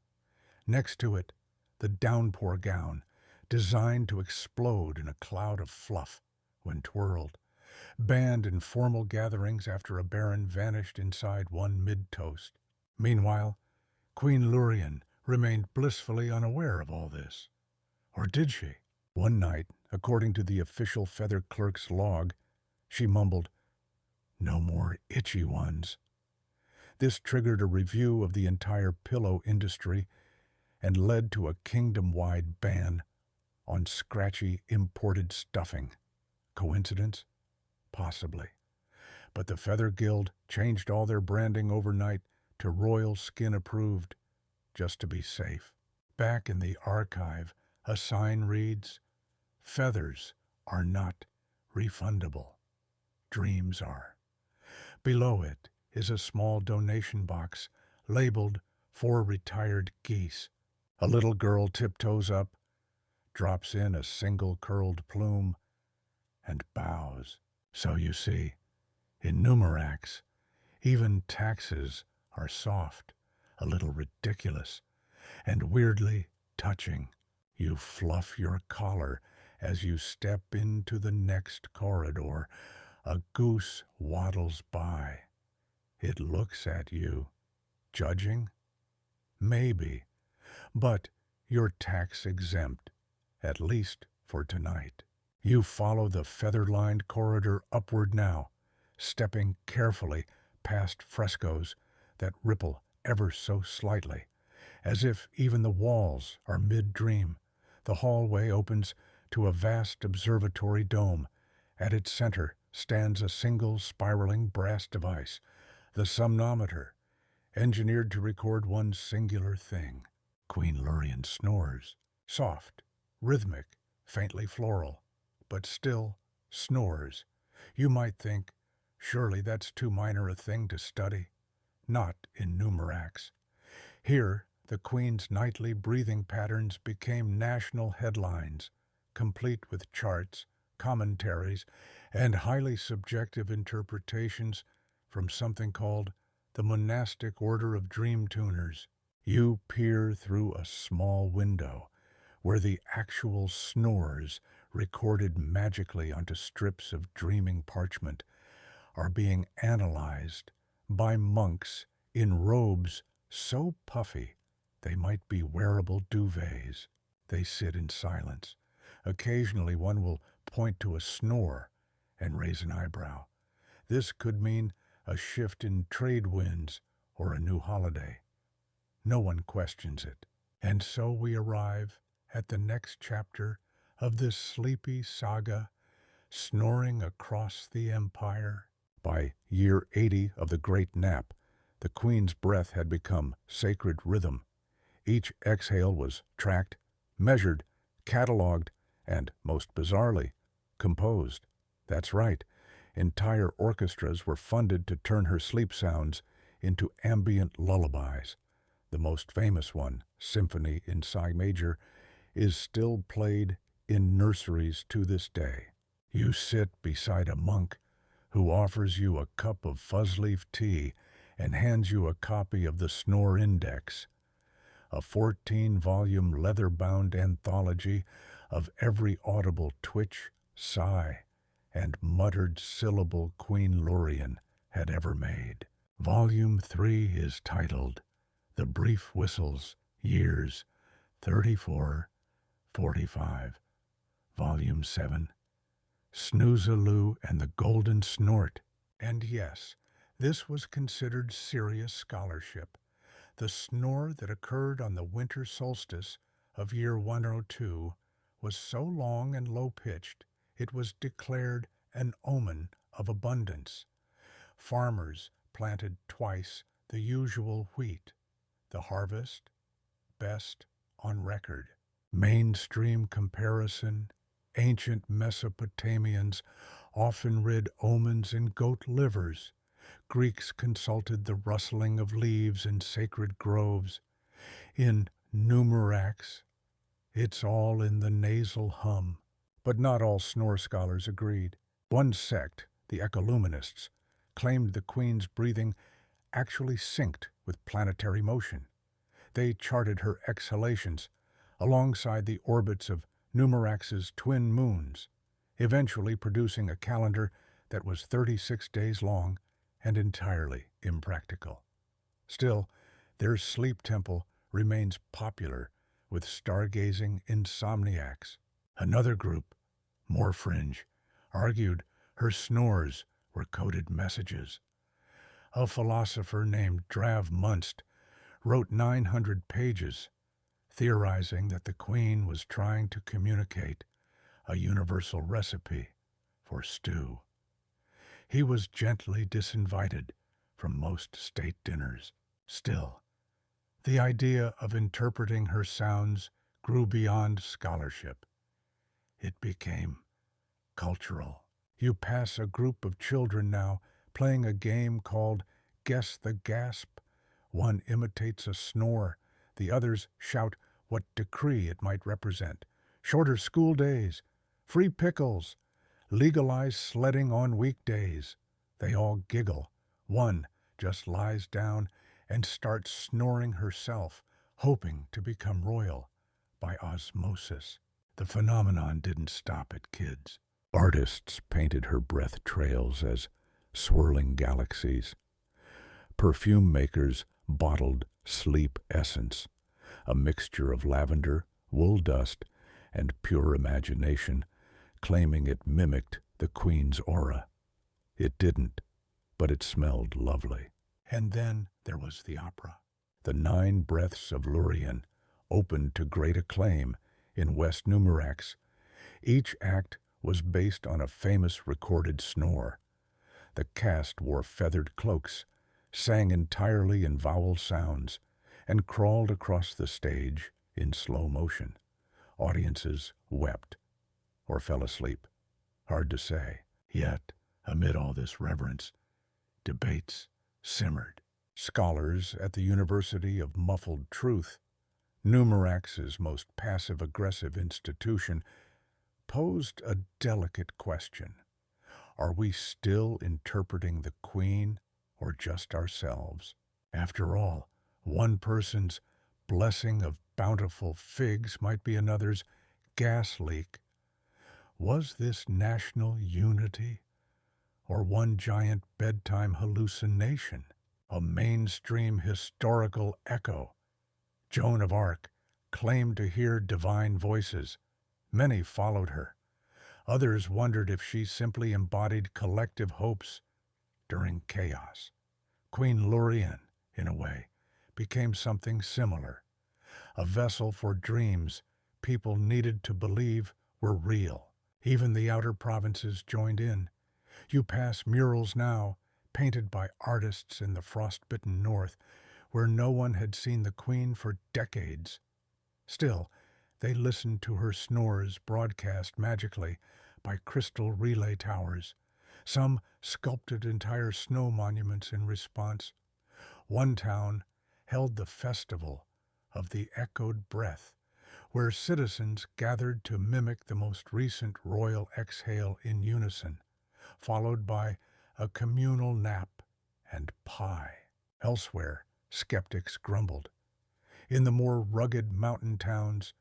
[SPEAKER 1] Next to it, the downpour gown, designed to explode in a cloud of fluff when twirled, banned in formal gatherings after a baron vanished inside one mid-toast. Meanwhile, Queen Lurien remained blissfully unaware of all this. Or did she? One night, according to the official feather clerk's log, she mumbled, "No more itchy ones." This triggered a review of the entire pillow industry and led to a kingdom-wide ban on scratchy imported stuffing. Coincidence? Possibly. But the Feather Guild changed all their branding overnight to Royal Skin Approved, just to be safe. Back in the archive, a sign reads, "Feathers are not refundable. Dreams are." Below it is a small donation box labeled "For Retired Geese." A little girl tiptoes up, drops in a single curled plume, and bows. So you see, in Numurax, even taxes are soft, a little ridiculous, and weirdly touching. You fluff your collar as you step into the next corridor. A goose waddles by. It looks at you. Judging? Maybe. But you're tax exempt, at least for tonight. You follow the feather-lined corridor upward now, stepping carefully past frescoes that ripple ever so slightly, as if even the walls are mid-dream. The hallway opens to a vast observatory dome. At its center stands a single spiraling brass device, the somnometer, engineered to record one singular thing. Queen Lurien snores. Soft, rhythmic, faintly floral, but still snores. You might think, surely that's too minor a thing to study. Not in Numurax. Here, the Queen's nightly breathing patterns became national headlines, complete with charts, commentaries, and highly subjective interpretations from something called the Monastic Order of Dream Tuners. You peer through a small window where the actual snores, recorded magically onto strips of dreaming parchment, are being analyzed by monks in robes so puffy they might be wearable duvets. They sit in silence. Occasionally one will point to a snore and raise an eyebrow. This could mean a shift in trade winds or a new holiday. No one questions it. And so we arrive at the next chapter of this sleepy saga snoring across the empire. By year 80 of the Great Nap, the Queen's breath had become sacred rhythm. Each exhale was tracked, measured, catalogued, and, most bizarrely, composed. That's right, entire orchestras were funded to turn her sleep sounds into ambient lullabies. The most famous one, Symphony in Si major, is still played in nurseries to this day. You sit beside a monk who offers you a cup of fuzz-leaf tea and hands you a copy of the Snore Index, a 14-volume leather-bound anthology of every audible twitch, sigh, and muttered syllable Queen Lurien had ever made. Volume 3 is titled The Brief Whistles, Years 34-45. Volume 7, Snoozaloo and the Golden Snort. And yes, this was considered serious scholarship. The snore that occurred on the winter solstice of year 102 was so long and low-pitched it was declared an omen of abundance. Farmers planted twice the usual wheat, the harvest best on record. Mainstream comparison, ancient Mesopotamians often read omens in goat livers. Greeks consulted the rustling of leaves in sacred groves. In Numurax, it's all in the nasal hum. But not all snore scholars agreed. One sect, the ecoluminists, claimed the Queen's breathing actually synced with planetary motion. They charted her exhalations alongside the orbits of Numurax's twin moons, eventually producing a calendar that was 36 days long and entirely impractical. Still, their sleep temple remains popular with stargazing insomniacs. Another group, more fringe, argued her snores were coded messages. A philosopher named Drav Munst wrote 900 pages theorizing that the Queen was trying to communicate a universal recipe for stew. He was gently disinvited from most state dinners. Still, the idea of interpreting her sounds grew beyond scholarship. It became cultural. You pass a group of children now playing a game called Guess the Gasp. One imitates a snore. The others shout what decree it might represent. Shorter school days, free pickles, legalize sledding on weekdays. They all giggle. One just lies down and starts snoring herself, hoping to become royal by osmosis. The phenomenon didn't stop at kids. Artists painted her breath trails as swirling galaxies. Perfume makers bottled sleep essence, a mixture of lavender, wool dust, and pure imagination, claiming it mimicked the Queen's aura. It didn't, but it smelled lovely. And then there was the opera. The 9 Breaths of Lurien opened to great acclaim in West Numurax. Each act was based on a famous recorded snore. The cast wore feathered cloaks, sang entirely in vowel sounds, and crawled across the stage in slow motion. Audiences wept or fell asleep. Hard to say. Yet, amid all this reverence, debates simmered. Scholars at the University of Muffled Truth, Numurax's most passive-aggressive institution, posed a delicate question. Are we still interpreting the Queen or just ourselves? After all, one person's blessing of bountiful figs might be another's gas leak. Was this national unity or one giant bedtime hallucination? A mainstream historical echo. Joan of Arc claimed to hear divine voices. Many followed her. Others wondered if she simply embodied collective hopes during chaos. Queen Lurien, in a way, became something similar, a vessel for dreams people needed to believe were real. Even the outer provinces joined in. You pass murals now, painted by artists in the frost-bitten north, where no one had seen the Queen for decades. Still, they listened to her snores broadcast magically by crystal relay towers. Some sculpted entire snow monuments in response. One town held the festival of the echoed breath, where citizens gathered to mimic the most recent royal exhale in unison, followed by a communal nap and pie. Elsewhere, skeptics grumbled. In the more rugged mountain towns,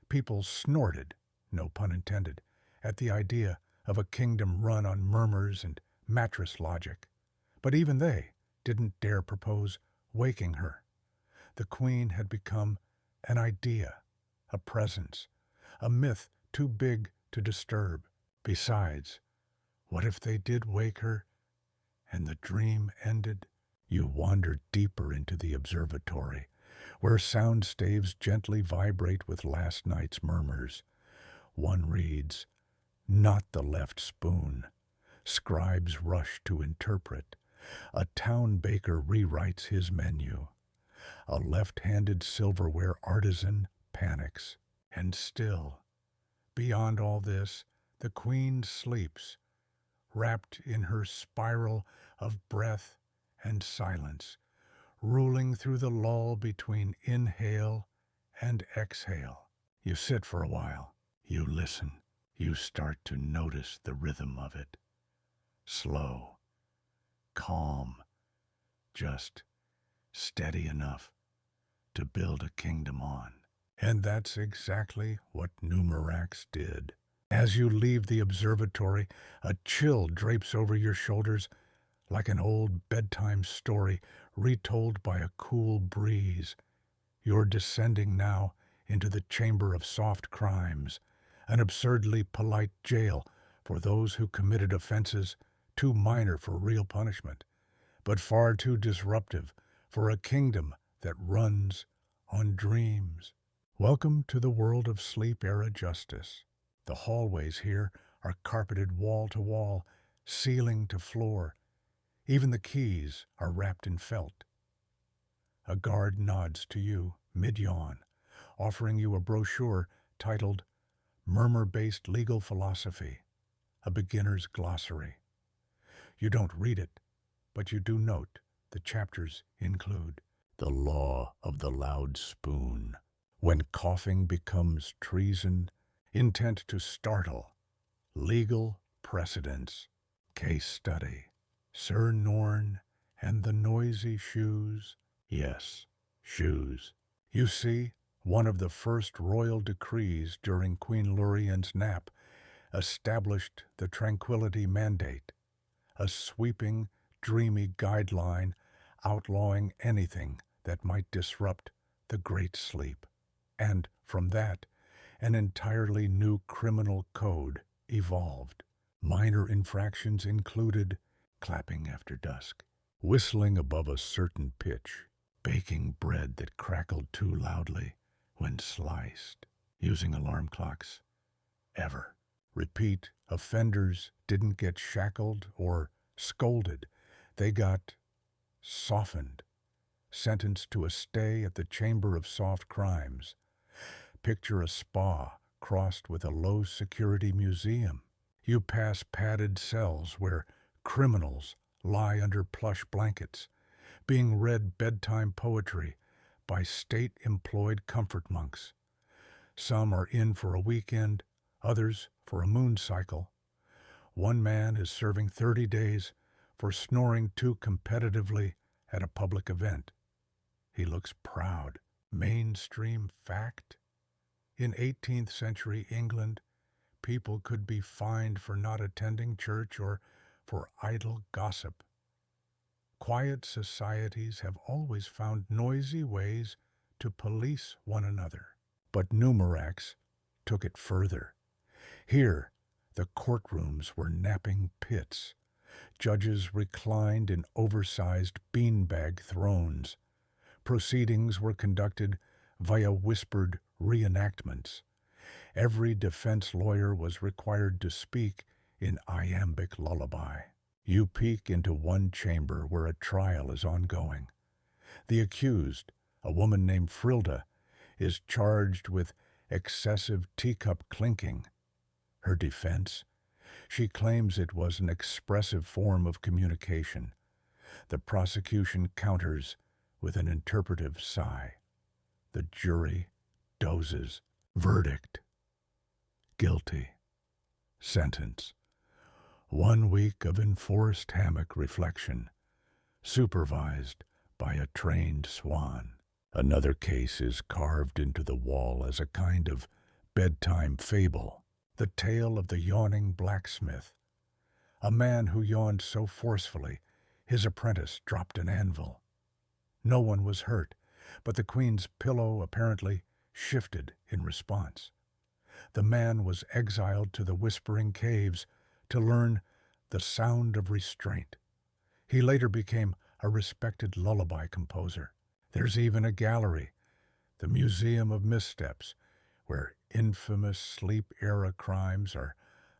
[SPEAKER 1] people snorted, no pun intended, at the idea of a kingdom run on murmurs and mattress logic. But even they didn't dare propose waking her. The Queen had become an idea, a presence, a myth too big to disturb. Besides, what if they did wake her and the dream ended? You wandered deeper into the observatory, where sound staves gently vibrate with last night's murmurs. One reads, "Not the left spoon." Scribes rush to interpret. A town baker rewrites his menu. A left-handed silverware artisan panics. And still, beyond all this, the Queen sleeps, wrapped in her spiral of breath and silence, ruling through the lull between inhale and exhale. You sit for a while. You listen. You start to notice the rhythm of it. Slow, calm, just steady enough to build a kingdom on. And that's exactly what Numurax did. As you leave the observatory, a chill drapes over your shoulders like an old bedtime story retold by a cool breeze. You're descending now into the chamber of soft crimes, an absurdly polite jail for those who committed offenses too minor for real punishment, but far too disruptive for a kingdom that runs on dreams. Welcome to the world of sleep-era justice. The hallways here are carpeted wall to wall, ceiling to floor. Even the keys are wrapped in felt. A guard nods to you, mid-yawn, offering you a brochure titled Murmur-Based Legal Philosophy, a beginner's glossary. You don't read it, but you do note the chapters include the law of the loud spoon, when coughing becomes treason, intent to startle, legal precedents, case study, Sir Norn and the noisy shoes. Yes, shoes. You see, one of the first royal decrees during Queen Lurien's nap established the tranquility mandate, a sweeping, dreamy guideline outlawing anything that might disrupt the great sleep. And from that, an entirely new criminal code evolved. Minor infractions included clapping after dusk, whistling above a certain pitch, baking bread that crackled too loudly when sliced, using alarm clocks. Ever. Repeat, offenders didn't get shackled or scolded. They got softened, sentenced to a stay at the Chamber of Soft Crimes. Picture a spa crossed with a low-security museum. You pass padded cells where criminals lie under plush blankets, being read bedtime poetry by state-employed comfort monks. Some are in for a weekend, others for a moon cycle. One man is serving 30 days for snoring too competitively at a public event. He looks proud. Mainstream fact? In 18th century England, people could be fined for not attending church or for idle gossip. Quiet societies have always found noisy ways to police one another. But Numurax took it further. Here, the courtrooms were napping pits. Judges reclined in oversized beanbag thrones. Proceedings were conducted via whispered reenactments, Every defense lawyer was required to speak in iambic lullaby. You peek into one chamber where a trial is ongoing. The accused, a woman named Frilda, is charged with excessive teacup clinking. Her defense? She claims it was an expressive form of communication. The prosecution counters with an interpretive sigh. The jury dozes. Verdict: guilty. Sentence: 1 week of enforced hammock reflection, supervised by a trained swan. Another case is carved into the wall as a kind of bedtime fable. The tale of the yawning blacksmith, a man who yawned so forcefully his apprentice dropped an anvil. No one was hurt, but the queen's pillow apparently shifted in response. The man was exiled to the Whispering Caves to learn the sound of restraint. He later became a respected lullaby composer. There's even a gallery, the Museum of Missteps, where infamous sleep-era crimes are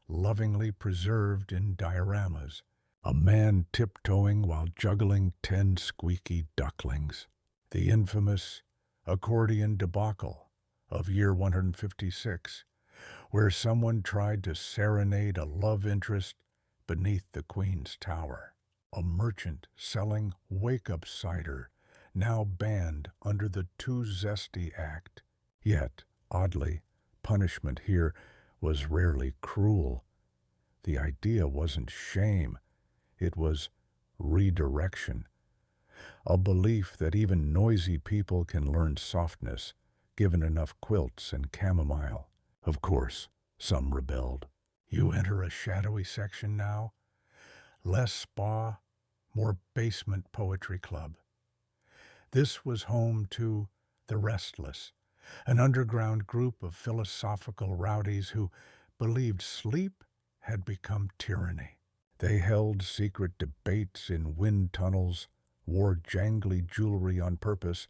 [SPEAKER 1] lovingly preserved in dioramas. A man tiptoeing while juggling 10 squeaky ducklings. The infamous accordion debacle of year 156, where someone tried to serenade a love interest beneath the Queen's tower. A merchant selling wake-up cider, now banned under the Too Zesty Act. Yet, oddly, punishment here was rarely cruel. The idea wasn't shame, it was redirection. A belief that even noisy people can learn softness, given enough quilts and chamomile. Of course, some rebelled. You enter a shadowy section now. Less spa, more basement poetry club. This was home to the Restless, an underground group of philosophical rowdies who believed sleep had become tyranny. They held secret debates in wind tunnels, wore jangly jewelry on purpose,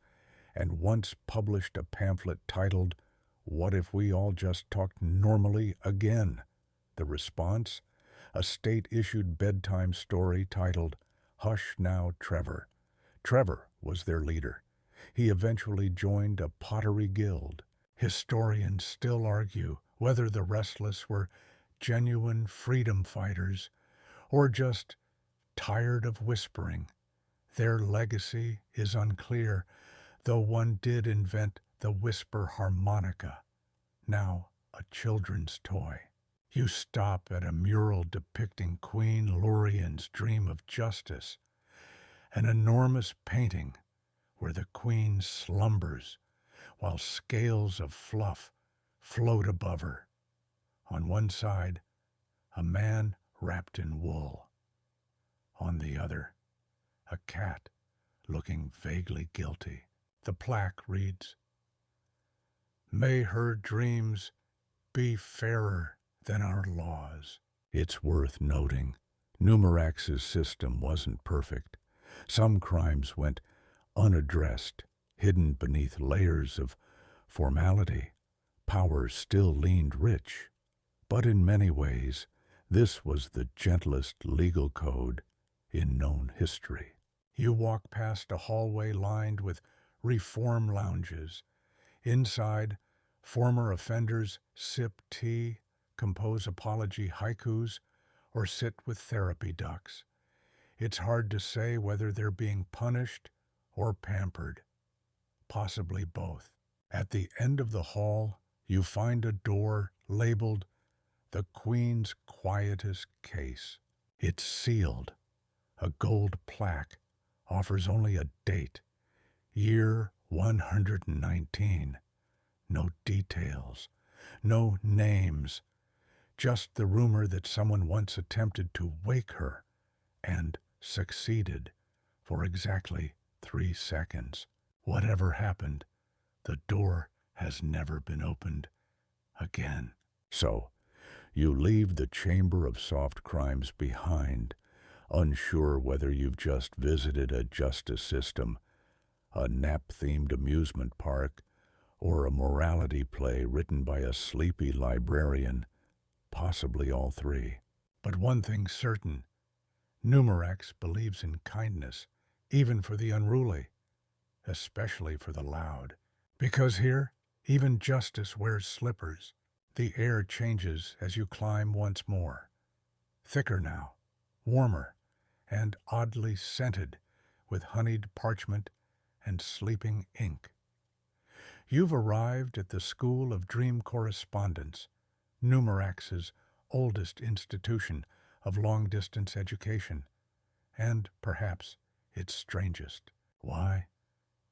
[SPEAKER 1] and once published a pamphlet titled, "What if we all just talked normally again?" The response? A state-issued bedtime story titled, "Hush Now, Trevor." Trevor was their leader. He eventually joined a pottery guild. Historians still argue whether the Restless were genuine freedom fighters or just tired of whispering. Their legacy is unclear, though one did invent the whisper harmonica, now a children's toy. You stop at a mural depicting Queen Lurien's dream of justice, an enormous painting where the queen slumbers while scales of fluff float above her. On one side, a man wrapped in wool. On the other, a cat looking vaguely guilty. The plaque reads, "May her dreams be fairer than our laws." It's worth noting, Numurax's system wasn't perfect. Some crimes went unaddressed, hidden beneath layers of formality. Power still leaned rich. But in many ways, this was the gentlest legal code in known history. You walk past a hallway lined with reform lounges. Inside, former offenders sip tea, compose apology haikus, or sit with therapy ducks. It's hard to say whether they're being punished or pampered. Possibly both. At the end of the hall, you find a door labeled "The Queen's Quietest Case." It's sealed. A gold plaque offers only a date, year 119. No details, no names, just the rumor that someone once attempted to wake her and succeeded for exactly 3 seconds. Whatever happened, the door has never been opened again. So, you leave the chamber of soft crimes behind, unsure whether you've just visited a justice system, a nap-themed amusement park, or a morality play written by a sleepy librarian, possibly all three. But one thing's certain, Numurax believes in kindness, even for the unruly, especially for the loud. Because here, even justice wears slippers. The air changes as you climb once more. Thicker now, warmer, and oddly scented with honeyed parchment and sleeping ink. You've arrived at the School of Dream Correspondence, Numurax's oldest institution of long-distance education, and perhaps its strangest. Why?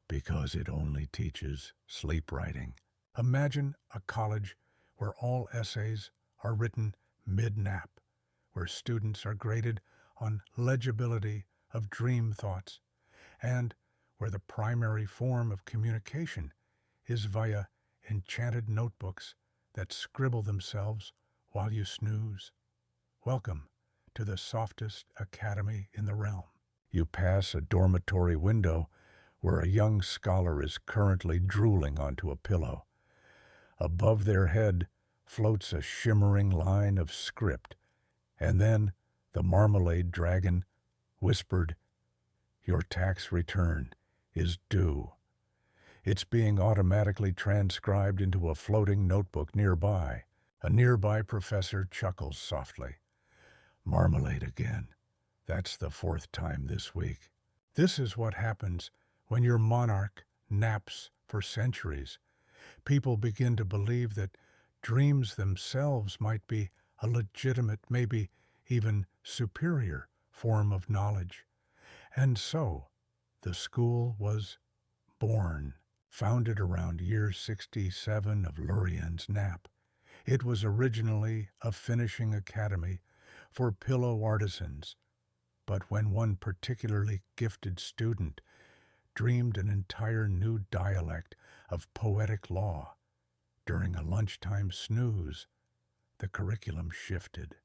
[SPEAKER 1] Because it only teaches sleep writing. Imagine a college where all essays are written mid-nap, where students are graded on legibility of dream thoughts, and where the primary form of communication is via enchanted notebooks that scribble themselves while you snooze. Welcome to the softest academy in the realm. You pass a dormitory window where a young scholar is currently drooling onto a pillow. Above their head floats a shimmering line of script, and then the marmalade dragon whispered, "Your tax return is due." It's being automatically transcribed into a floating notebook nearby. A nearby professor chuckles softly. Marmalade again. That's the fourth time this week. This is what happens when your monarch naps for centuries. People begin to believe that dreams themselves might be a legitimate, maybe even superior form of knowledge. And so, the school was born, founded around year 67 of Lurien's nap. It was originally a finishing academy for pillow artisans, but when one particularly gifted student dreamed an entire new dialect of poetic law during a lunchtime snooze, the curriculum shifted.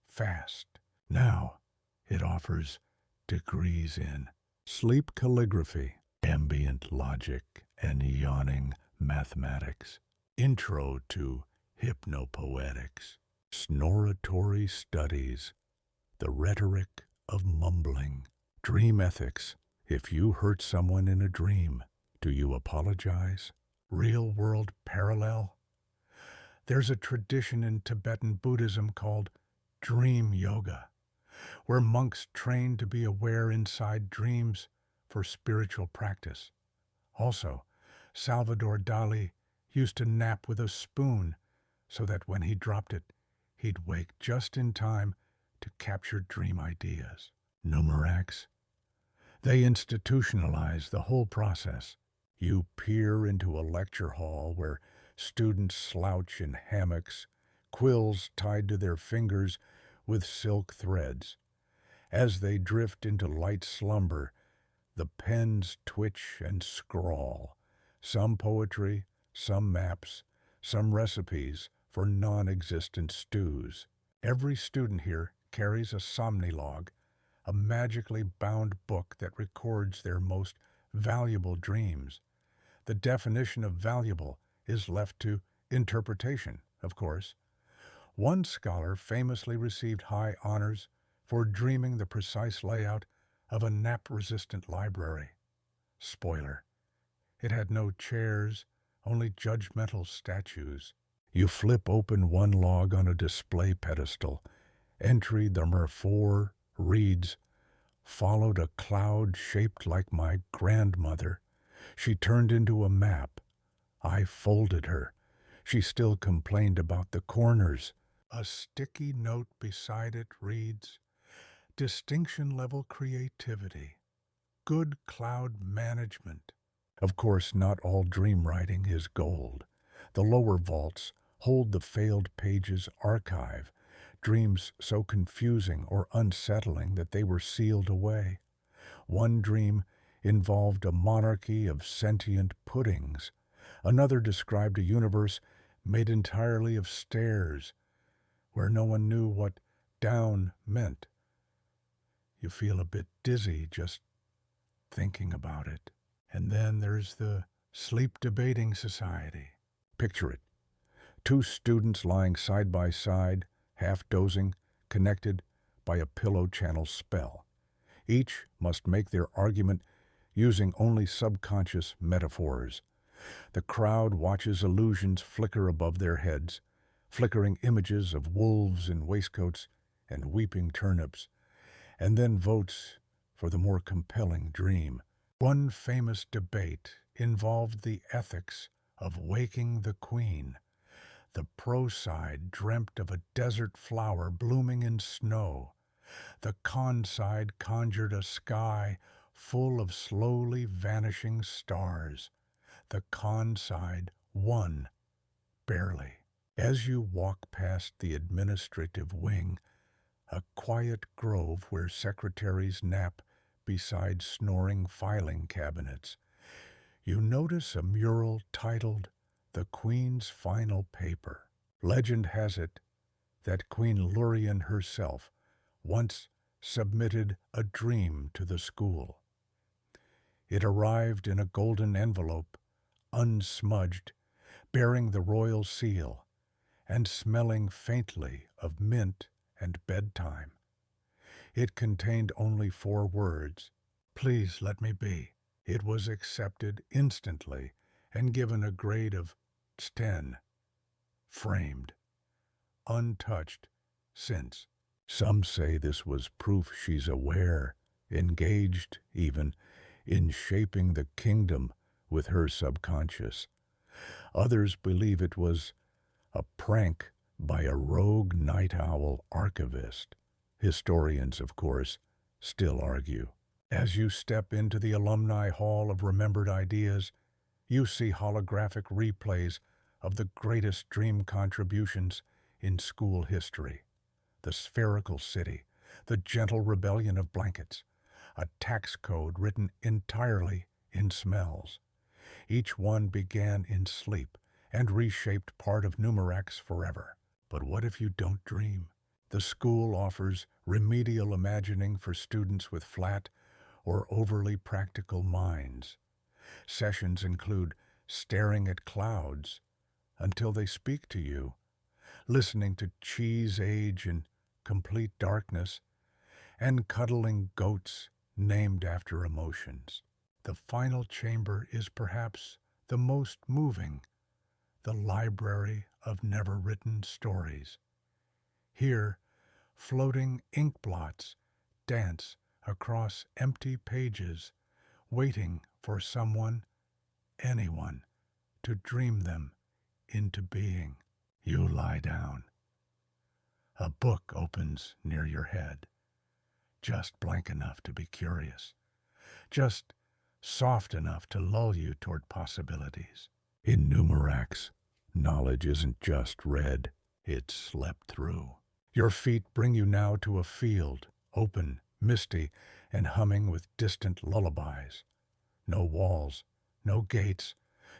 [SPEAKER 1] Fast. Now it offers degrees in sleep calligraphy, ambient logic, and yawning mathematics, intro to hypnopoetics, snoratory studies, the rhetoric of mumbling, dream ethics. If you hurt someone in a dream, do you apologize? Real-world parallel? There's a tradition in Tibetan Buddhism called dream yoga, where monks train to be aware inside dreams for spiritual practice. Also, Salvador Dali used to nap with a spoon so that when he dropped it, he'd wake just in time to capture dream ideas. Numurax. They institutionalize the whole process. You peer into a lecture hall where students slouch in hammocks, quills tied to their fingers with silk threads. As they drift into light slumber, the pens twitch and scrawl. Some poetry, some maps, some recipes for non-existent stews. Every student here carries a somnilog, a magically bound book that records their most valuable dreams. The definition of valuable is left to interpretation, of course. One scholar famously received high honors for dreaming the precise layout of a nap-resistant library. Spoiler: it had no chairs, only judgmental statues. You flip open one log on a display pedestal. Entry number 4 reads, "Followed a cloud shaped like my grandmother. She turned into a map. I folded her. She still complained about the corners." A sticky note beside it reads, "Distinction-level creativity. Good cloud management." Of course, not all dream writing is gold. The lower vaults hold the failed pages archive, dreams so confusing or unsettling that they were sealed away. One dream involved a monarchy of sentient puddings. Another described a universe made entirely of stairs, where no one knew what down meant. You feel a bit dizzy just thinking about it. And then there's the Sleep Debating Society. Picture it. Two students lying side by side, half dozing, connected by a pillow channel spell. Each must make their argument using only subconscious metaphors. The crowd watches illusions flicker above their heads, flickering images of wolves in waistcoats and weeping turnips, and then votes for the more compelling dream. One famous debate involved the ethics of waking the queen. The pro side dreamt of a desert flower blooming in snow. The con side conjured a sky full of slowly vanishing stars. The con side won, barely. As you walk past the administrative wing, a quiet grove where secretaries nap beside snoring filing cabinets, you notice a mural titled "The Queen's Final Paper." Legend has it that Queen Lurien herself once submitted a dream to the school. It arrived in a golden envelope, unsmudged, bearing the royal seal, and smelling faintly of mint and bedtime. It contained only 4 words: "Please let me be." It was accepted instantly and given a grade of 10, framed, untouched since. Some say this was proof she's aware, engaged even, in shaping the kingdom with her subconscious. Others believe it was a prank by a rogue night owl archivist. Historians, of course, still argue. As you step into the Alumni Hall of Remembered Ideas, you see holographic replays of the greatest dream contributions in school history. The spherical city, the gentle rebellion of blankets, a tax code written entirely in smells. Each one began in sleep and reshaped part of Numurax forever. But what if you don't dream? The school offers remedial imagining for students with flat or overly practical minds. Sessions include staring at clouds until they speak to you, listening to cheese age in complete darkness, and cuddling goats named after emotions. The final chamber is perhaps the most moving, the library of never-written stories. Here, floating ink blots dance across empty pages, waiting for someone, anyone, to dream them into being. You lie down. A book opens near your head, just blank enough to be curious, just soft enough to lull you toward possibilities. In Numurax, knowledge isn't just read, it's slept through. Your feet bring you now to a field, open, misty, and humming with distant lullabies. No walls, no gates,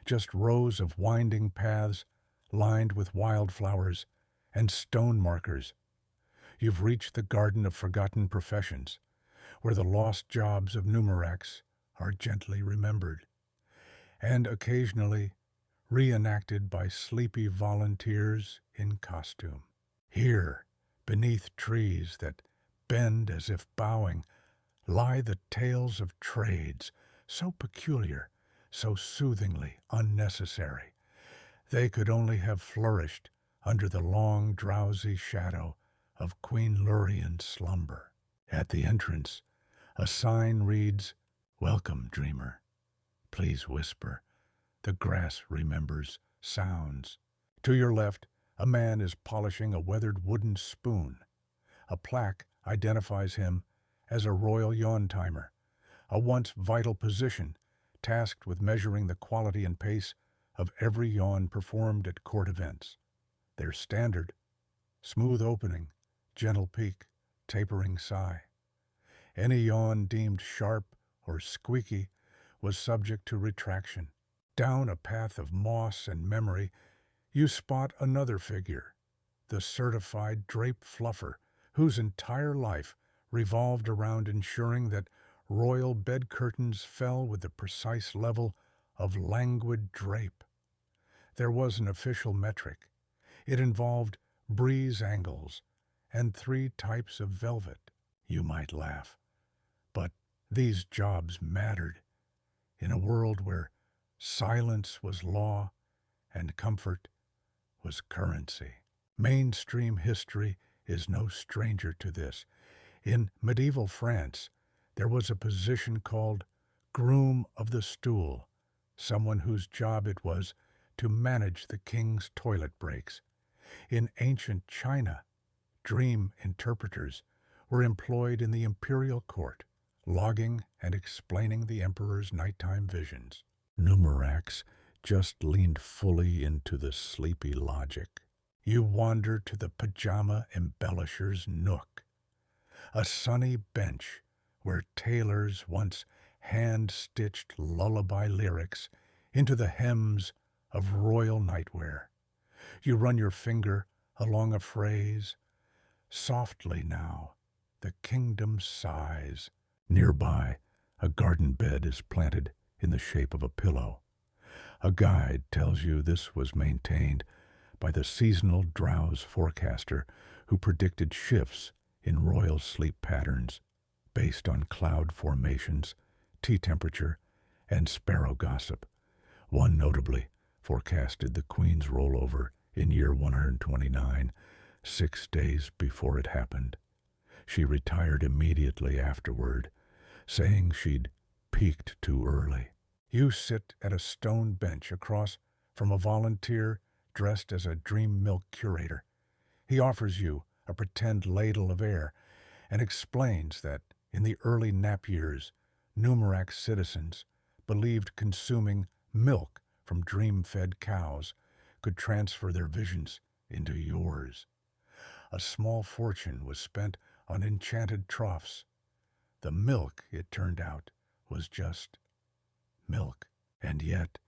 [SPEAKER 1] just rows of winding paths lined with wildflowers and stone markers. You've reached the garden of forgotten professions, where the lost jobs of Numurax are gently remembered, and occasionally reenacted by sleepy volunteers in costume. Here, beneath trees that bend as if bowing, lie the tales of trades, so peculiar, so soothingly unnecessary. They could only have flourished under the long, drowsy shadow of Queen Lurien's slumber. At the entrance, a sign reads, "Welcome, dreamer. Please whisper. The grass remembers sounds." To your left, a man is polishing a weathered wooden spoon. A plaque identifies him as a royal yawn timer, a once vital position tasked with measuring the quality and pace of every yawn performed at court events. Their standard: smooth opening, gentle peak, tapering sigh. Any yawn deemed sharp or squeaky was subject to retraction. Down a path of moss and memory, you spot another figure, the certified drape fluffer, whose entire life revolved around ensuring that royal bed curtains fell with the precise level of languid drape. There was an official metric. It involved breeze angles and 3 types of velvet. You might laugh, but these jobs mattered in a world where silence was law and comfort was currency. Mainstream history is no stranger to this. In medieval France, there was a position called groom of the stool, someone whose job it was to manage the king's toilet breaks. In ancient China, dream interpreters were employed in the imperial court, logging and explaining the emperor's nighttime visions. Numurax just leaned fully into the sleepy logic. You wander to the pajama embellisher's nook, a sunny bench where tailors once hand-stitched lullaby lyrics into the hems of royal nightwear. You run your finger along a phrase. Softly now, the kingdom sighs. Nearby, a garden bed is planted in the shape of a pillow. A guide tells you this was maintained by the seasonal drowse forecaster who predicted shifts in royal sleep patterns based on cloud formations, tea temperature, and sparrow gossip. One notably forecasted the Queen's rollover in year 129, 6 days before it happened. She retired immediately afterward, saying she'd peaked too early. You sit at a stone bench across from a volunteer dressed as a dream milk curator. He offers you a pretend ladle of air and explains that in the early nap years, Numurax citizens believed consuming milk from dream-fed cows could transfer their visions into yours. A small fortune was spent on enchanted troughs. The milk, it turned out, was just milk. And yet,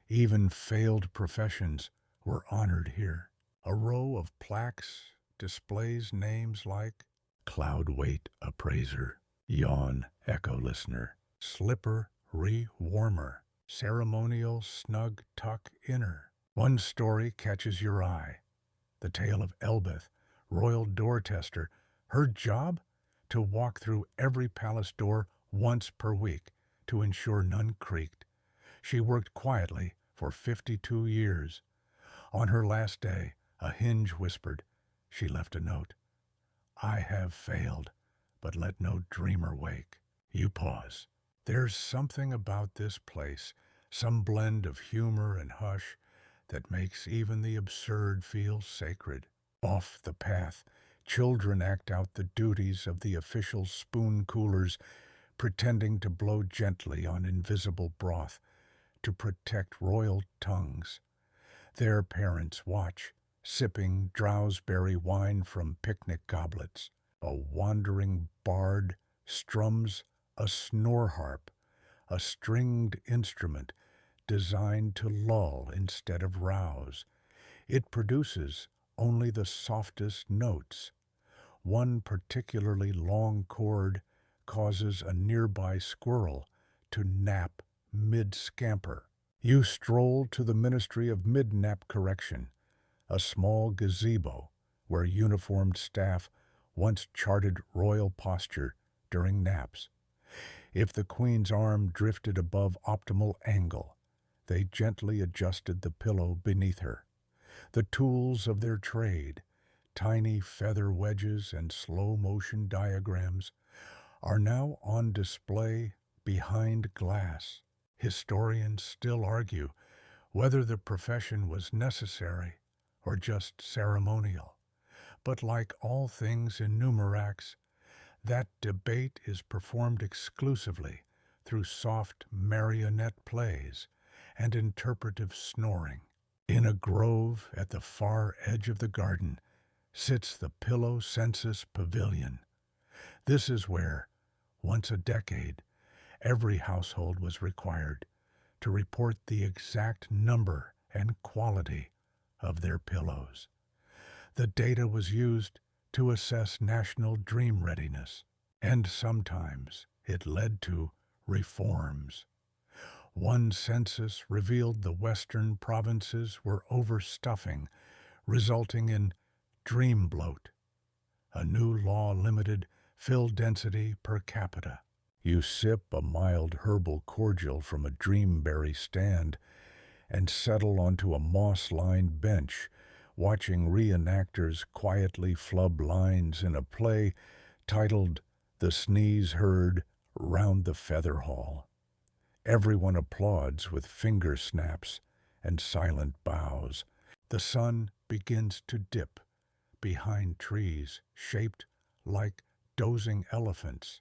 [SPEAKER 1] even failed professions were honored here. A row of plaques displays names like cloud weight appraiser, yawn echo listener, slipper re-warmer, ceremonial snug tuck inner. One story catches your eye. The tale of Elbeth, royal door tester, her job? To walk through every palace door once per week to ensure none creaked. She worked quietly for 52 years. On her last day, a hinge whispered. She left a note. I have failed, but let no dreamer wake. You pause. There's something about this place, some blend of humor and hush, that makes even the absurd feel sacred. Off the path, children act out the duties of the official spoon coolers, pretending to blow gently on invisible broth to protect royal tongues. Their parents watch, sipping drowseberry wine from picnic goblets. A wandering bard strums a snore harp, a stringed instrument designed to lull instead of rouse. It produces only the softest notes. One particularly long chord causes a nearby squirrel to nap mid-scamper. You stroll to the Ministry of Mid-Nap Correction, a small gazebo where uniformed staff once charted royal posture during naps. If the Queen's arm drifted above optimal angle, they gently adjusted the pillow beneath her. The tools of their trade, tiny feather wedges and slow-motion diagrams, are now on display behind glass. Historians still argue whether the profession was necessary or just ceremonial. But like all things in Numurax, that debate is performed exclusively through soft marionette plays and interpretive snoring. In a grove at the far edge of the garden sits the Pillow Census Pavilion. This is where, once a decade, every household was required to report the exact number and quality of their pillows. The data was used to assess national dream readiness, and sometimes it led to reforms. One census revealed the western provinces were overstuffing, resulting in dream bloat. A new law limited fill density per capita. You sip a mild herbal cordial from a dreamberry stand and settle onto a moss-lined bench, watching reenactors quietly flub lines in a play titled The Sneeze Heard Round the Feather Hall. Everyone applauds with finger snaps and silent bows. The sun begins to dip behind trees shaped like dozing elephants.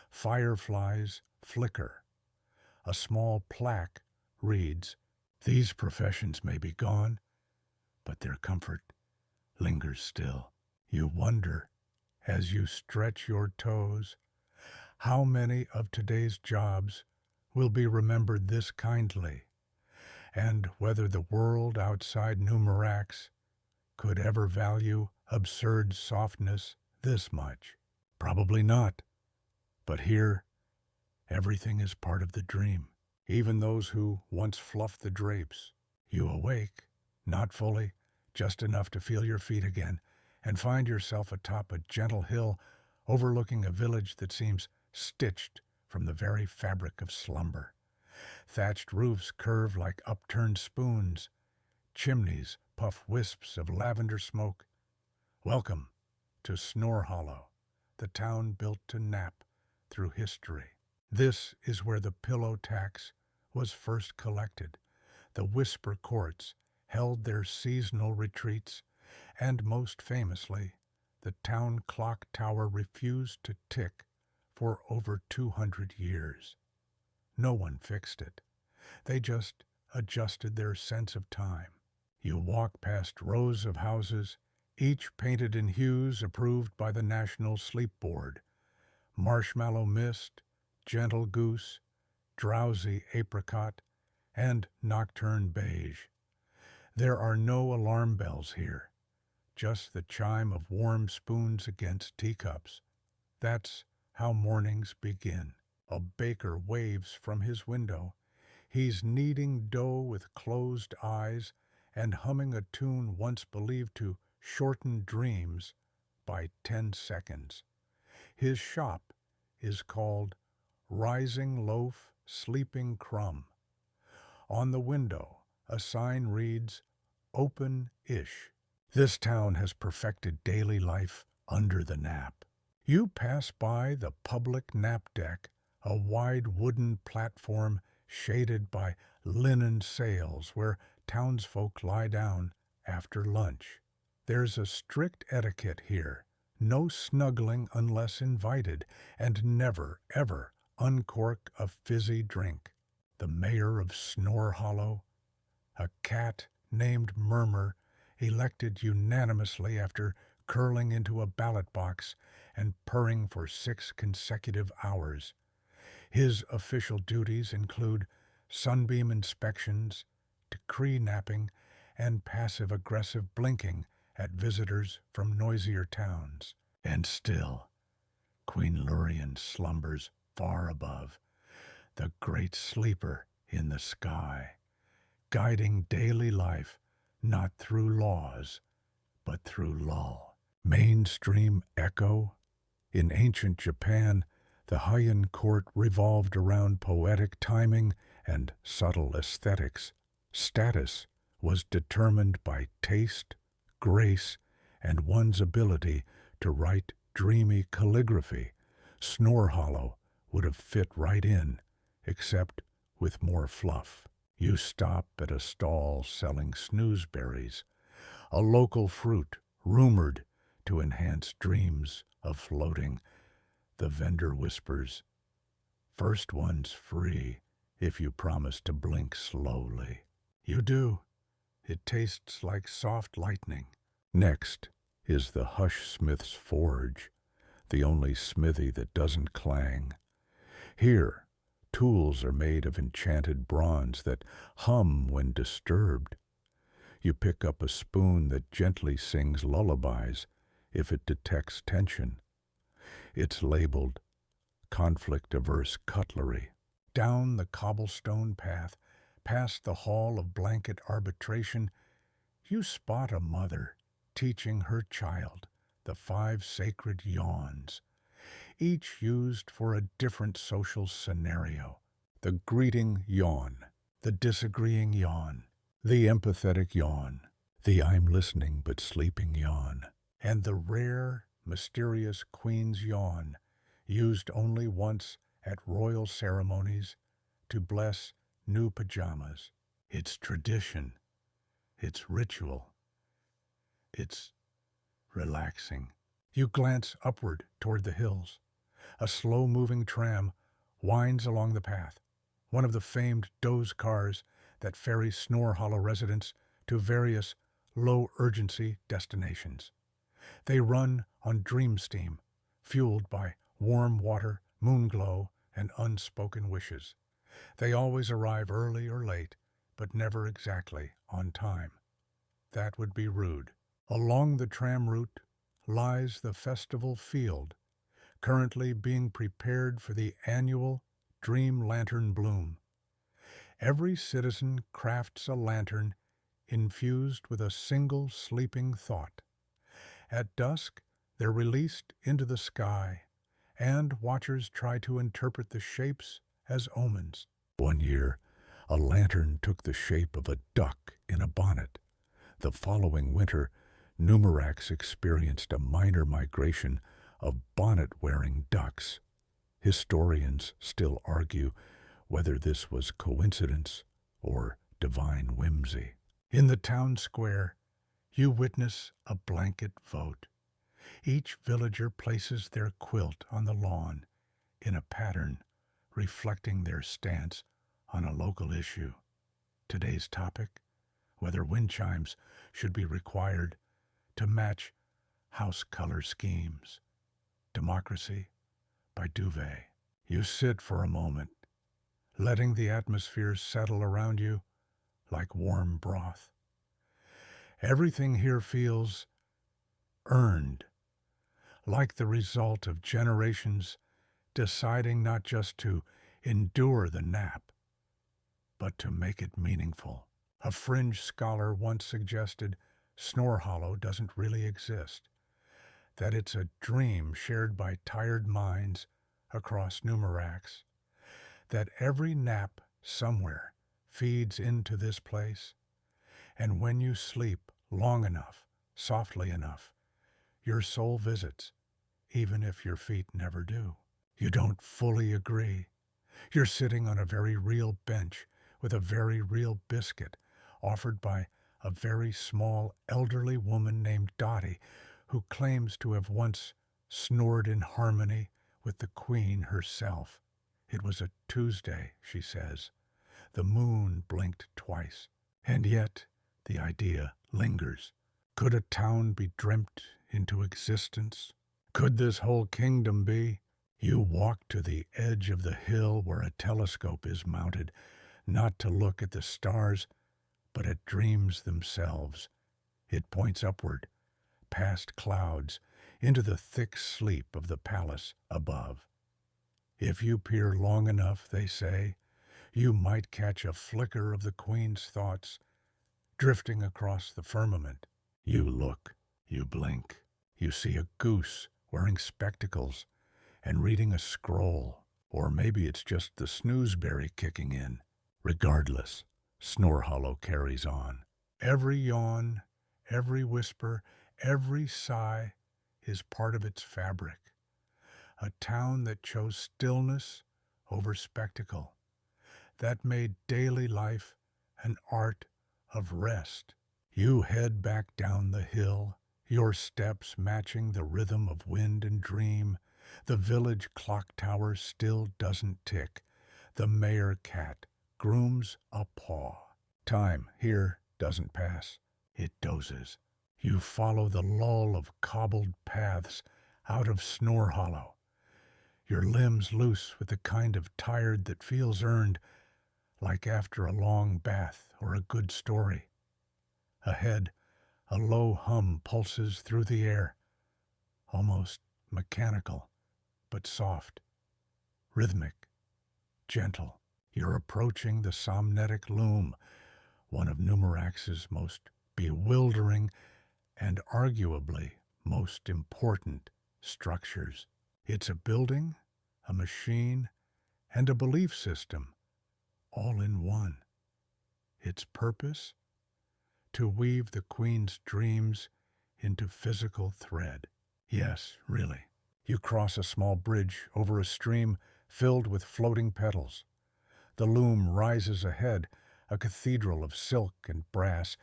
[SPEAKER 1] Fireflies flicker. A small plaque reads, "These professions may be gone, but their comfort lingers still." You wonder, as you stretch your toes, how many of today's jobs will be remembered this kindly, and whether the world outside Numurax could ever value absurd softness this much. Probably not. But here, everything is part of the dream. Even those who once fluffed the drapes. You awake, not fully, just enough to feel your feet again, and find yourself atop a gentle hill overlooking a village that seems stitched from the very fabric of slumber. Thatched roofs curve like upturned spoons. Chimneys puff wisps of lavender smoke. Welcome to Snore Hollow, the town built to nap through history. This is where the pillow tax was first collected. The whisper courts held their seasonal retreats, and most famously, the town clock tower refused to tick for over 200 years. No one fixed it. They just adjusted their sense of time. You walk past rows of houses, each painted in hues approved by the National Sleep Board. Marshmallow mist, gentle goose, drowsy apricot, and nocturne beige. There are no alarm bells here, just the chime of warm spoons against teacups. That's how mornings begin. A baker waves from his window. He's kneading dough with closed eyes and humming a tune once believed to shorten dreams by 10 seconds. His shop is called Rising Loaf, Sleeping Crumb. On the window, a sign reads, "Open-ish." This town has perfected daily life under the nap. You pass by the public nap deck, a wide wooden platform shaded by linen sails where townsfolk lie down after lunch. There's a strict etiquette here. No snuggling unless invited, and never, ever uncork a fizzy drink. The mayor of Snore Hollow, a cat named Murmur, elected unanimously after curling into a ballot box and purring for 6 consecutive hours. His official duties include sunbeam inspections, decree napping, and passive-aggressive blinking at visitors from noisier towns. And still, Queen Lurien slumbers far above, the great sleeper in the sky, guiding daily life not through laws, but through lull. Mainstream echo. In ancient Japan, the Heian court revolved around poetic timing and subtle aesthetics. Status was determined by taste, grace, and one's ability to write dreamy calligraphy. Snore Hollow would have fit right in, except with more fluff. You stop at a stall selling snoozeberries, a local fruit rumored to enhance dreams of floating. The vendor whispers, "First one's free if you promise to blink slowly." You do. It tastes like soft lightning. Next is the Hush Smith's Forge, the only smithy that doesn't clang. Here, tools are made of enchanted bronze that hum when disturbed. You pick up a spoon that gently sings lullabies if it detects tension. It's labeled conflict-averse cutlery. down the cobblestone path, past the hall of blanket arbitration, you spot a mother teaching her child the 5 sacred yawns, each used for a different social scenario. The greeting yawn, the disagreeing yawn, the empathetic yawn, the I'm listening but sleeping yawn, and the rare, mysterious queen's yawn, used only once at royal ceremonies to bless new pajamas. It's tradition, it's ritual, it's relaxing. You glance upward toward the hills. A slow-moving tram winds along the path, one of the famed doze cars that ferry Snore Hollow residents to various low-urgency destinations. They run on dream steam, fueled by warm water, moon glow, and unspoken wishes. They always arrive early or late, but never exactly on time. That would be rude. Along the tram route lies the festival field, currently being prepared for the annual Dream Lantern Bloom. Every citizen crafts a lantern infused with a single sleeping thought. At dusk, they're released into the sky, and watchers try to interpret the shapes as omens. One year, a lantern took the shape of a duck in a bonnet. The following winter, Numurax experienced a minor migration of bonnet-wearing ducks. Historians still argue whether this was coincidence or divine whimsy. In the town square, you witness a blanket vote. Each villager places their quilt on the lawn in a pattern reflecting their stance on a local issue. Today's topic: whether wind chimes should be required to match house color schemes. Democracy by Duvet. You sit for a moment, letting the atmosphere settle around you like warm broth. Everything here feels earned, like the result of generations deciding not just to endure the nap, but to make it meaningful. A fringe scholar once suggested Snore Hollow doesn't really exist, that it's a dream shared by tired minds across Numurax, that every nap somewhere feeds into this place, and when you sleep long enough, softly enough, your soul visits, even if your feet never do. You don't fully agree. You're sitting on a very real bench with a very real biscuit offered by a very small elderly woman named Dottie, who claims to have once snored in harmony with the Queen herself. It was a Tuesday, she says. The moon blinked twice. And yet, the idea lingers. Could a town be dreamt into existence? Could this whole kingdom be? You walk to the edge of the hill where a telescope is mounted, not to look at the stars, but at dreams themselves. It points upward, past clouds, into the thick sleep of the palace above. If you peer long enough, they say, you might catch a flicker of the Queen's thoughts drifting across the firmament. You look, you blink, you see a goose wearing spectacles and reading a scroll, or maybe it's just the snoozeberry kicking in. Regardless, Snore Hollow carries on. Every yawn, every whisper, every sigh is part of its fabric. A town that chose stillness over spectacle, that made daily life an art of rest. You head back down the hill, your steps matching the rhythm of wind and dream. The village clock tower still doesn't tick. The mayor cat grooms a paw. Time here doesn't pass. It dozes. You follow the lull of cobbled paths out of Snore Hollow, your limbs loose with the kind of tired that feels earned, like after a long bath or a good story. Ahead, a low hum pulses through the air, almost mechanical, but soft, rhythmic, gentle. You're approaching the somnetic loom, one of Numurax's most bewildering and arguably most important structures. It's a building, a machine, and a belief system, all in one. Its purpose? To weave the Queen's dreams into physical thread. Yes, really. You cross a small bridge over a stream filled with floating petals. The loom rises ahead, a cathedral of silk and brass,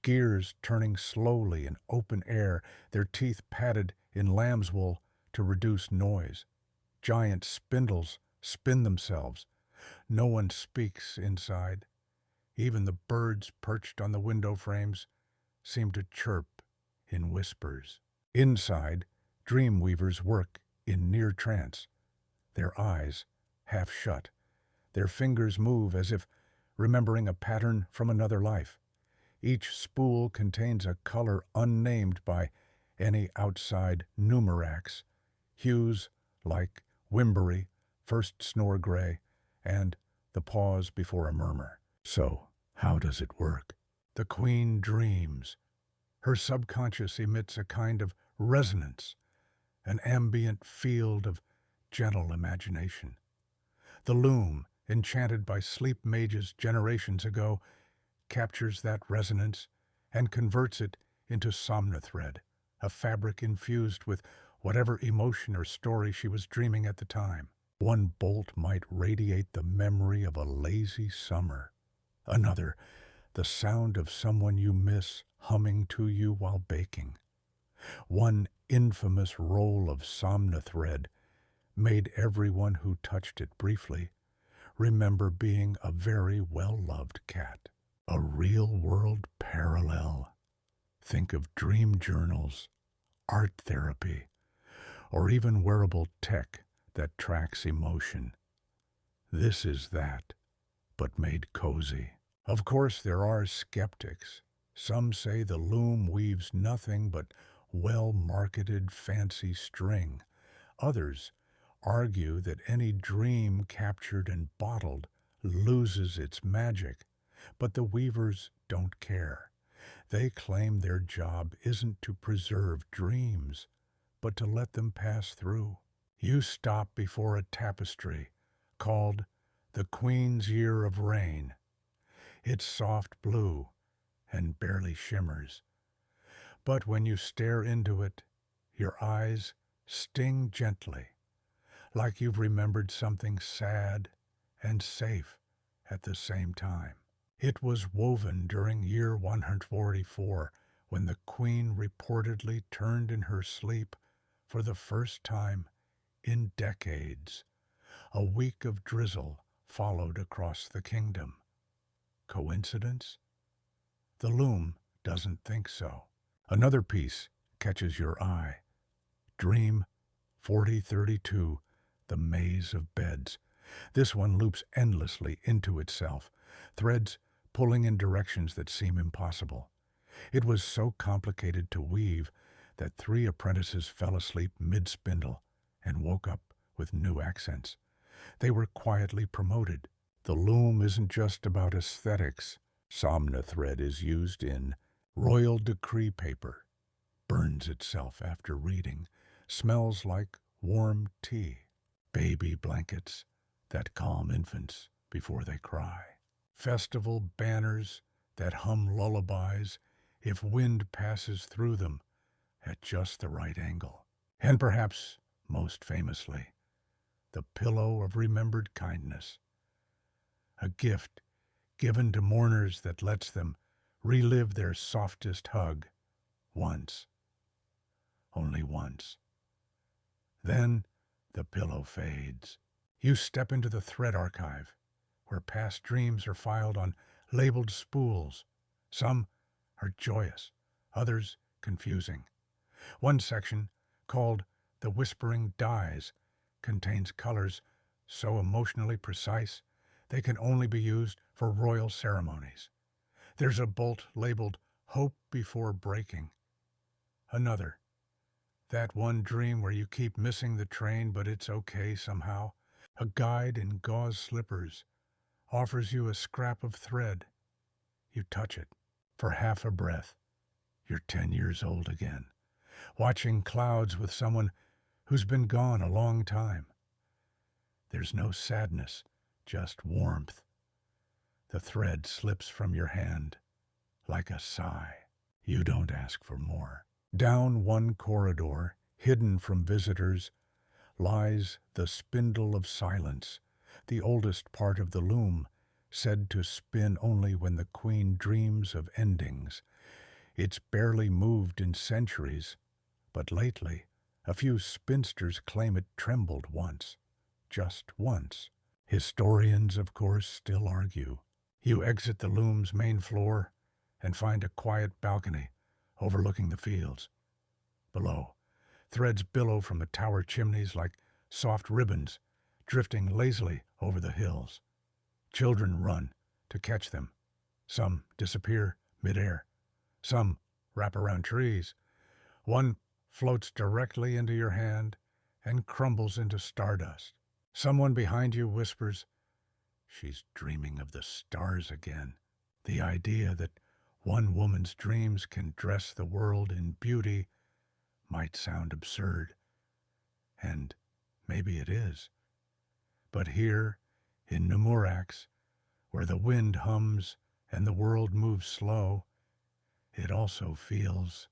[SPEAKER 1] gears turning slowly in open air, their teeth padded in lamb's wool to reduce noise. Giant spindles spin themselves. No one speaks inside. Even the birds perched on the window frames seem to chirp in whispers. Inside, dream weavers work in near trance, their eyes half shut. Their fingers move as if remembering a pattern from another life. Each spool contains a color unnamed by any outside Numurax, hues like Wimbury, first snore gray, and the pause before a murmur. So, how does it work? The Queen dreams. Her subconscious emits a kind of resonance, an ambient field of gentle imagination. The loom, enchanted by sleep mages generations ago, captures that resonance and converts it into somnothread, a fabric infused with whatever emotion or story she was dreaming at the time. One bolt might radiate the memory of a lazy summer. Another, the sound of someone you miss humming to you while baking. One infamous roll of somnothread made everyone who touched it briefly remember being a very well-loved cat. A real-world parallel. Think of dream journals, art therapy, or even wearable tech that tracks emotion. This is that, but made cozy. Of course, there are skeptics. Some say the loom weaves nothing but well-marketed fancy string. Others argue that any dream captured and bottled loses its magic. But the weavers don't care. They claim their job isn't to preserve dreams, but to let them pass through. You stop before a tapestry called the Queen's Year of Rain. It's soft blue and barely shimmers. But when you stare into it, your eyes sting gently, like you've remembered something sad and safe at the same time. It was woven during year 144, when the Queen reportedly turned in her sleep for the first time in decades. A week of drizzle followed across the kingdom. Coincidence? The loom doesn't think so. Another piece catches your eye. Dream 4032, the maze of beds. This one loops endlessly into itself, threads pulling in directions that seem impossible. It was so complicated to weave that 3 apprentices fell asleep mid-spindle and woke up with new accents. They were quietly promoted. The loom isn't just about aesthetics. Somnothread is used in royal decree paper, burns itself after reading, smells like warm tea, baby blankets that calm infants before they cry, festival banners that hum lullabies if wind passes through them at just the right angle, and perhaps most famously, the pillow of remembered kindness, a gift given to mourners that lets them relive their softest hug once, only once. Then the pillow fades. You step into the thread archive, where past dreams are filed on labeled spools. Some are joyous, others confusing. One section, called The Whispering Dies, contains colors so emotionally precise they can only be used for royal ceremonies. There's a bolt labeled Hope Before Breaking. Another, that one dream where you keep missing the train but it's okay somehow. A guide in gauze slippers offers you a scrap of thread. You touch it. For half a breath, you're 10 years old again, watching clouds with someone who's been gone a long time. There's no sadness, just warmth. The thread slips from your hand like a sigh. You don't ask for more. Down one corridor, hidden from visitors, lies the spindle of silence, the oldest part of the loom, said to spin only when the queen dreams of endings. It's barely moved in centuries, but lately a few spinsters claim it trembled once, just once. Historians, of course, still argue. You exit the loom's main floor and find a quiet balcony overlooking the fields. Below, threads billow from the tower chimneys like soft ribbons, drifting lazily over the hills. Children run to catch them. Some disappear midair. Some wrap around trees. One floats directly into your hand and crumbles into stardust. Someone behind you whispers, "She's dreaming of the stars again." The idea that one woman's dreams can dress the world in beauty might sound absurd, and maybe it is. But here, in Numurax, where the wind hums and the world moves slow, it also feels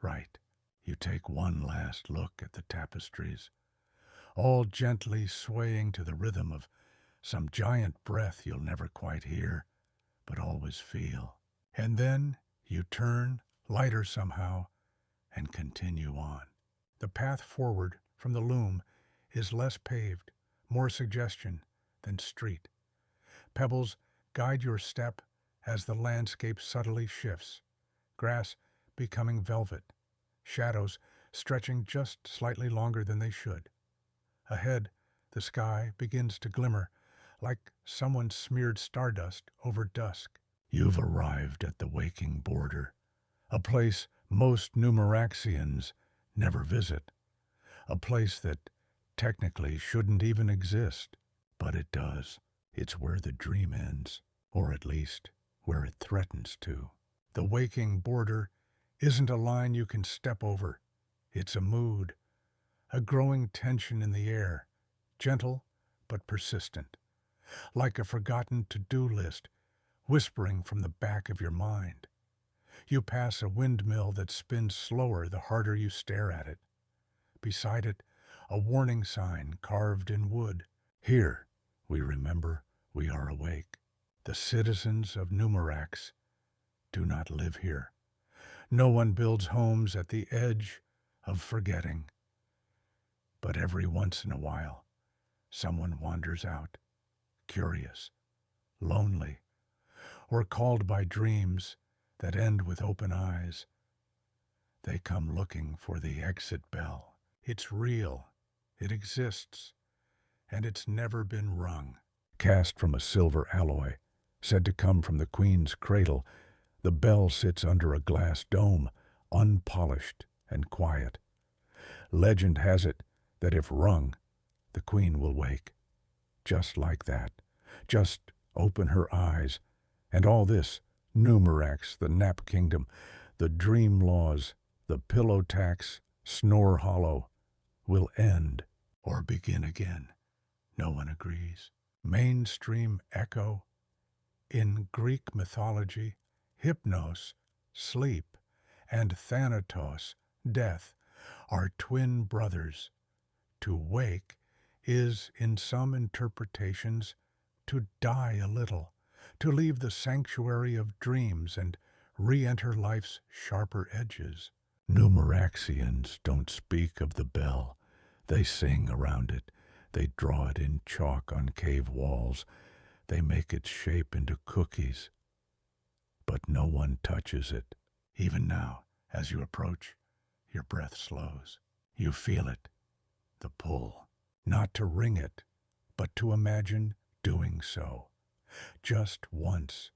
[SPEAKER 1] right. You take one last look at the tapestries, all gently swaying to the rhythm of some giant breath you'll never quite hear, but always feel. And then you turn, lighter somehow, and continue on. The path forward from the loom is less paved, more suggestion than street. Pebbles guide your step as the landscape subtly shifts, grass becoming velvet, shadows stretching just slightly longer than they should. Ahead, the sky begins to glimmer like someone smeared stardust over dusk. You've arrived at the waking border, a place most Numuraxians never visit, a place that technically shouldn't even exist, but it does. It's where the dream ends, or at least where it threatens to. The waking border isn't a line you can step over. It's a mood, a growing tension in the air, gentle but persistent, like a forgotten to-do list whispering from the back of your mind. You pass a windmill that spins slower the harder you stare at it. Beside it, a warning sign carved in wood. Here, we remember we are awake. The citizens of Numurax do not live here. No one builds homes at the edge of forgetting. But every once in a while, someone wanders out, curious, lonely, or called by dreams that end with open eyes. They come looking for the exit bell. It's real, it exists, and it's never been rung. Cast from a silver alloy, said to come from the queen's cradle, the bell sits under a glass dome, unpolished and quiet. Legend has it that if rung, the queen will wake. Just like that. Just open her eyes, and all this, Numurax, the nap kingdom, the dream laws, the pillow tax, snore hollow, will end or begin again. No one agrees. Mainstream echo. In Greek mythology, hypnos, sleep, and thanatos, death, are twin brothers. To wake is, in some interpretations, to die a little, to leave the sanctuary of dreams and re-enter life's sharper edges. Numuraxians don't speak of the bell. They sing around it. They draw it in chalk on cave walls. They make its shape into cookies. But no one touches it. Even now, as you approach, your breath slows. You feel it, the pull. Not to ring it, but to imagine doing so. Just once,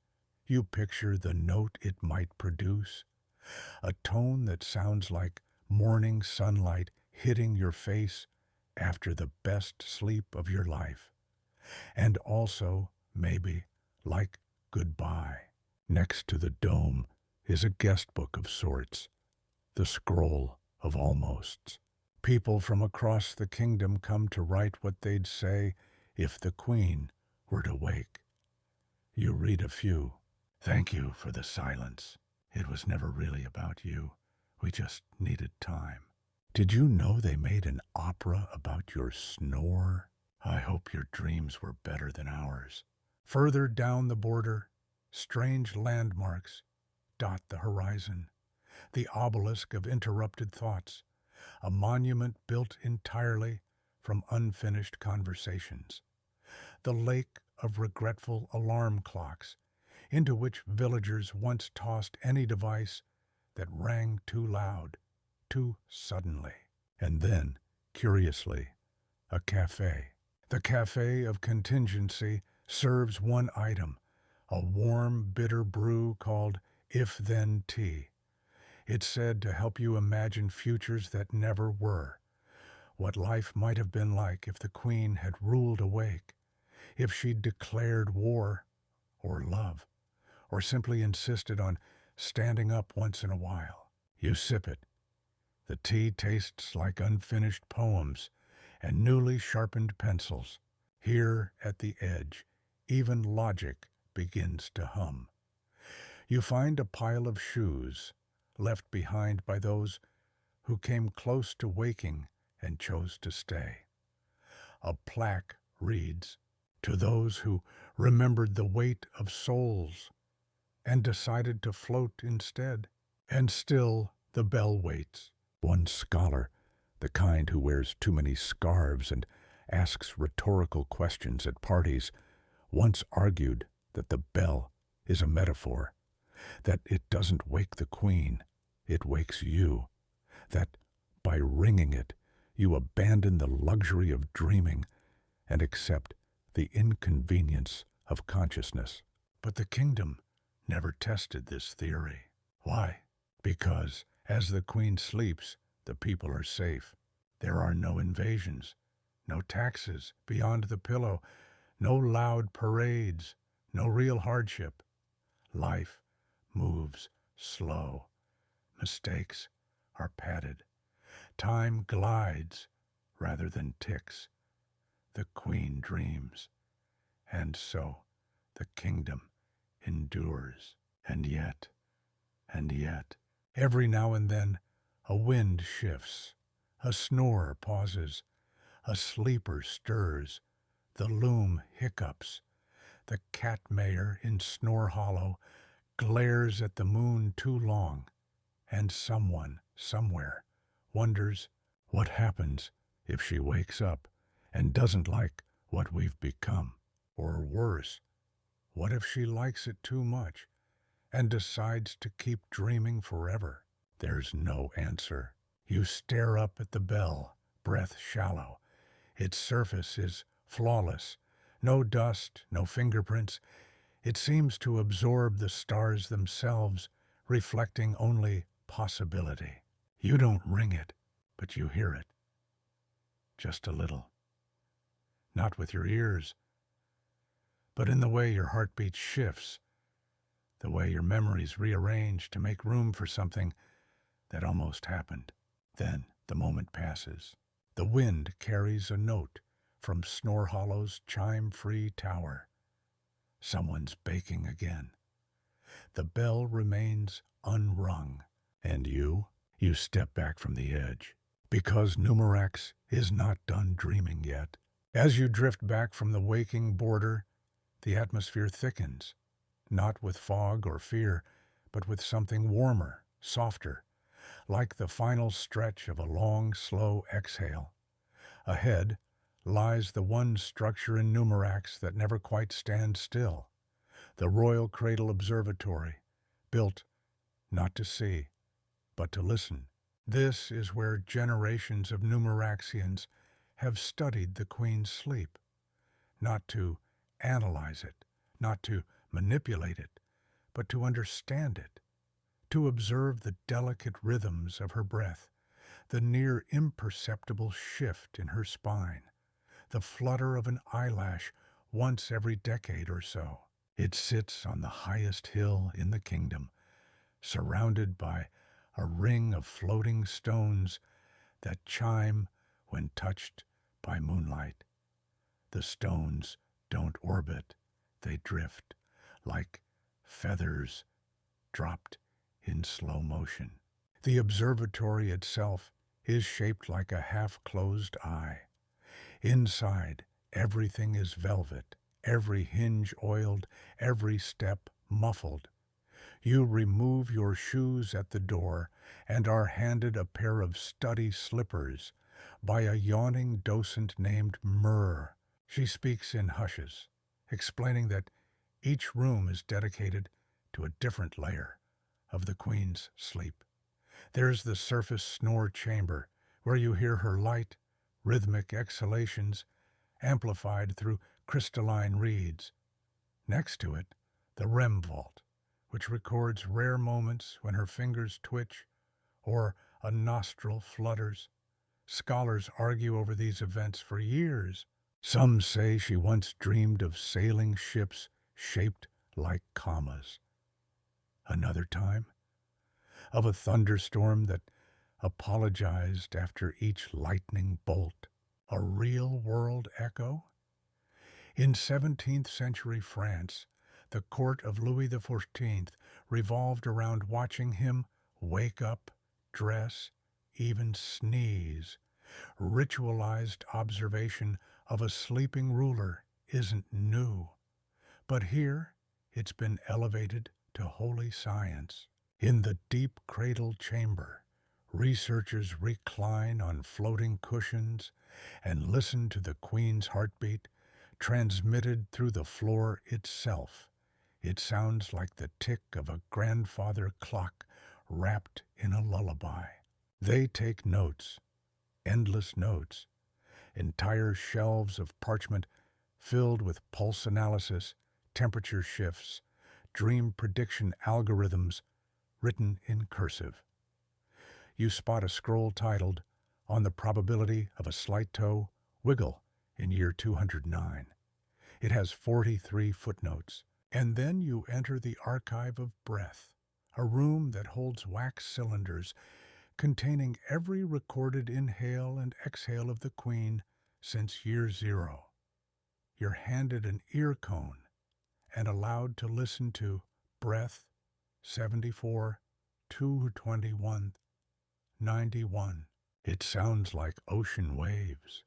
[SPEAKER 1] you picture the note it might produce, a tone that sounds like morning sunlight hitting your face after the best sleep of your life, and also maybe like goodbye. Next to the dome is a guest book of sorts, the scroll of almosts. People from across the kingdom come to write what they'd say if the queen were to wake. You read a few. Thank you for the silence. It was never really about you. We just needed time. Did you know they made an opera about your snore? I hope your dreams were better than ours. Further down the border, strange landmarks dot the horizon. The obelisk of interrupted thoughts, a monument built entirely from unfinished conversations. The lake of regretful alarm clocks, into which villagers once tossed any device that rang too loud, too suddenly. And then, curiously, a cafe. The cafe of contingency serves one item, a warm, bitter brew called if-then tea. It's said to help you imagine futures that never were, what life might have been like if the queen had ruled awake, if she'd declared war, or love, or simply insisted on standing up once in a while. You sip it. The tea tastes like unfinished poems and newly sharpened pencils. Here at the edge, even logic begins to hum. You find a pile of shoes left behind by those who came close to waking and chose to stay. A plaque reads, "To those who remembered the weight of souls and decided to float instead." And still the bell waits. One scholar, the kind who wears too many scarves and asks rhetorical questions at parties, once argued that the bell is a metaphor, that it doesn't wake the queen, it wakes you, that by ringing it, you abandon the luxury of dreaming and accept the inconvenience of consciousness. But the kingdom never tested this theory. Why? Because as the queen sleeps, the people are safe. There are no invasions, no taxes beyond the pillow, no loud parades, no real hardship. Life moves slow. Mistakes are padded. Time glides rather than ticks. The queen dreams. And so the kingdom endures. And yet, every now and then, a wind shifts, a snorer pauses, a sleeper stirs, the loom hiccups, the cat-mayor in Snore Hollow glares at the moon too long, and someone, somewhere, wonders what happens if she wakes up and doesn't like what we've become. Or worse, what if she likes it too much and decides to keep dreaming forever? There's no answer. You stare up at the bell, breath shallow. Its surface is flawless. No dust, no fingerprints. It seems to absorb the stars themselves, reflecting only possibility. You don't ring it, but you hear it. Just a little. Not with your ears, but in the way your heartbeat shifts, the way your memories rearrange to make room for something that almost happened. Then the moment passes. The wind carries a note from Snore Hollow's chime-free tower. Someone's baking again. The bell remains unrung, and you step back from the edge, because Numurax is not done dreaming yet. As you drift back from the waking border, the atmosphere thickens, not with fog or fear, but with something warmer, softer, like the final stretch of a long, slow exhale. Ahead lies the one structure in Numurax that never quite stands still, the Royal Cradle Observatory, built not to see, but to listen. This is where generations of Numuraxians have studied the Queen's sleep, not to analyze it, not to manipulate it, but to understand it, to observe the delicate rhythms of her breath, the near imperceptible shift in her spine, the flutter of an eyelash once every decade or so. It sits on the highest hill in the kingdom, surrounded by a ring of floating stones that chime when touched by moonlight. The stones don't orbit, they drift, like feathers dropped in slow motion. The observatory itself is shaped like a half-closed eye. Inside, everything is velvet, every hinge oiled, every step muffled. You remove your shoes at the door and are handed a pair of study slippers by a yawning docent named Myrrh. She speaks in hushes, explaining that each room is dedicated to a different layer of the Queen's sleep. There's the surface snore chamber, where you hear her light, rhythmic exhalations amplified through crystalline reeds. Next to it, the REM vault, which records rare moments when her fingers twitch or a nostril flutters. Scholars argue over these events for years. Some say she once dreamed of sailing ships shaped like commas. Another time, of a thunderstorm that apologized after each lightning bolt. A real-world echo? In 17th century France, the court of Louis XIV revolved around watching him wake up, dress, even sneeze. Ritualized observation of a sleeping ruler isn't new, but here it's been elevated to holy science. In the deep cradle chamber, researchers recline on floating cushions and listen to the Queen's heartbeat transmitted through the floor itself. It sounds like the tick of a grandfather clock wrapped in a lullaby. They take notes, endless notes, entire shelves of parchment filled with pulse analysis, temperature shifts, dream prediction algorithms written in cursive. You spot a scroll titled, "On the Probability of a Slight Toe Wiggle in Year 209. It has 43 footnotes. And then you enter the Archive of Breath, a room that holds wax cylinders containing every recorded inhale and exhale of the Queen since year zero. You're handed an ear cone and allowed to listen to Breath 74, 221, 91. It sounds like ocean waves,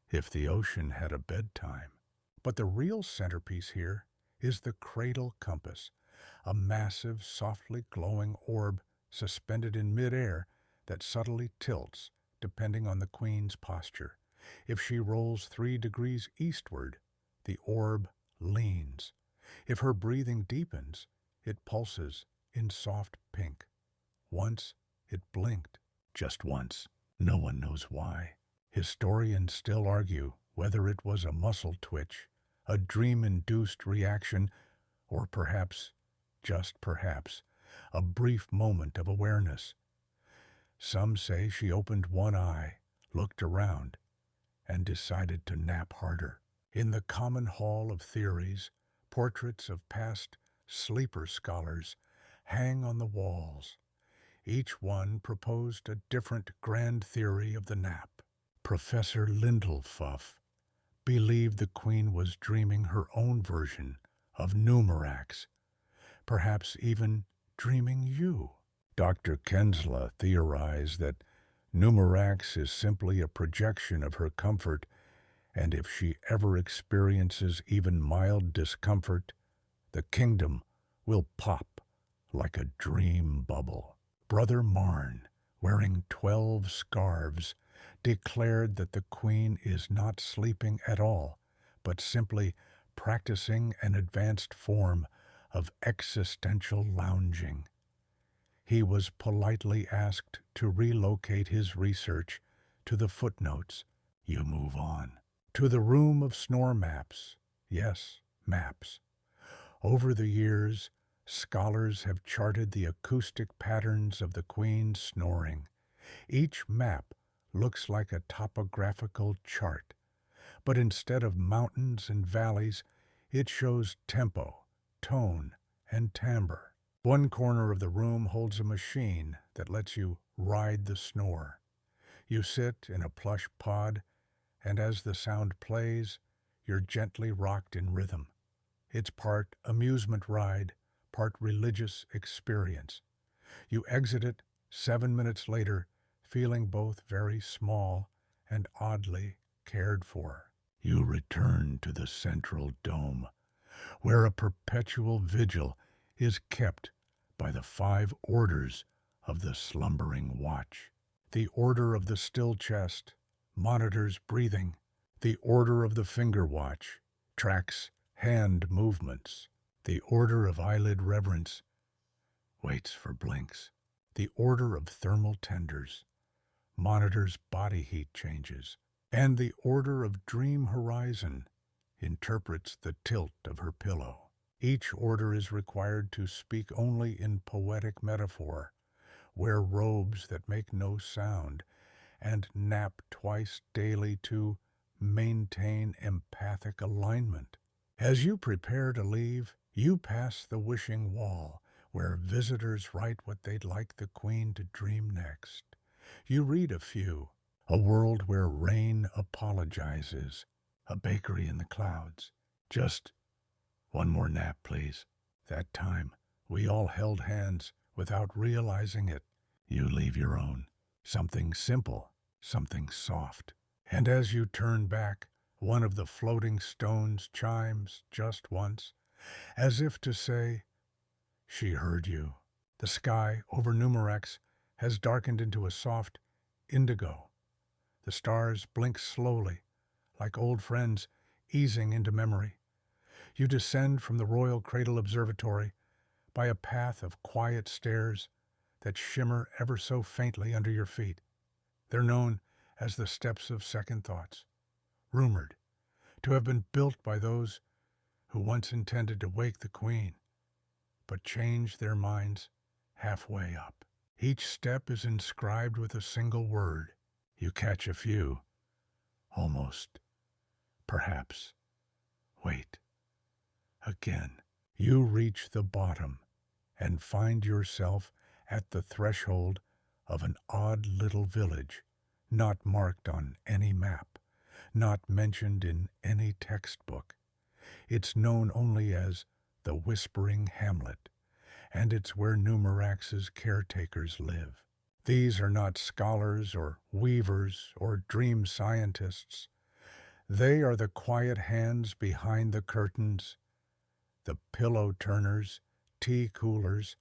[SPEAKER 1] if the ocean had a bedtime. But the real centerpiece here is the cradle compass, a massive, softly glowing orb suspended in midair that subtly tilts depending on the Queen's posture. If she rolls 3 degrees eastward, the orb leans. If her breathing deepens, it pulses in soft pink. Once it blinked, just once. No one knows why. Historians still argue whether it was a muscle twitch, a dream-induced reaction, or perhaps, just perhaps, a brief moment of awareness. Some say she opened one eye, looked around, and decided to nap harder. In the common hall of theories, portraits of past sleeper scholars hang on the walls. Each one proposed a different grand theory of the nap. Professor Lindelfuff believed the Queen was dreaming her own version of Numurax, perhaps even dreaming you. Dr. Kensla theorized that Numurax is simply a projection of her comfort, and if she ever experiences even mild discomfort, the kingdom will pop like a dream bubble. Brother Marn, wearing 12 scarves, declared that the Queen is not sleeping at all, but simply practicing an advanced form of existential lounging. He was politely asked to relocate his research to the footnotes. You move on. To the room of snore maps. Yes, maps. Over the years, scholars have charted the acoustic patterns of the Queen's snoring. Each map looks like a topographical chart, But instead of mountains and valleys, it shows tempo, tone, and timbre. One corner of the room holds a machine that lets you ride the snore. You sit in a plush pod, and as the sound plays, you're gently rocked in rhythm. It's part amusement ride, part religious experience. You exit it 7 minutes later, feeling both very small and oddly cared for. You return to the central dome, where a perpetual vigil is kept by the 5 orders of the slumbering watch. The order of the still chest monitors breathing. The order of the finger watch tracks hand movements. The order of eyelid reverence waits for blinks. The order of thermal tenders monitors body heat changes. And the order of dream horizon interprets the tilt of her pillow. Each order is required to speak only in poetic metaphor, wear robes that make no sound, and nap twice daily to maintain empathic alignment. As you prepare to leave, you pass the wishing wall, where visitors write what they'd like the Queen to dream next. You read a few. A world where rain apologizes. A bakery in the clouds. Just one more nap, please. That time, we all held hands without realizing it. You leave your own. Something simple, something soft. And as you turn back, one of the floating stones chimes just once, as if to say, she heard you. The sky over Numurax has darkened into a soft indigo. The stars blink slowly, like old friends easing into memory. You descend from the Royal Cradle Observatory by a path of quiet stairs that shimmer ever so faintly under your feet. They're known as the Steps of Second Thoughts, rumored to have been built by those who once intended to wake the Queen, but changed their minds halfway up. Each step is inscribed with a single word. You catch a few. Almost. Perhaps. Wait. Again. You reach the bottom and find yourself at the threshold of an odd little village, not marked on any map, not mentioned in any textbook. It's known only as the Whispering Hamlet, and it's where Numurax's caretakers live. These are not scholars or weavers or dream scientists. They are the quiet hands behind the curtains, the pillow turners, tea coolers,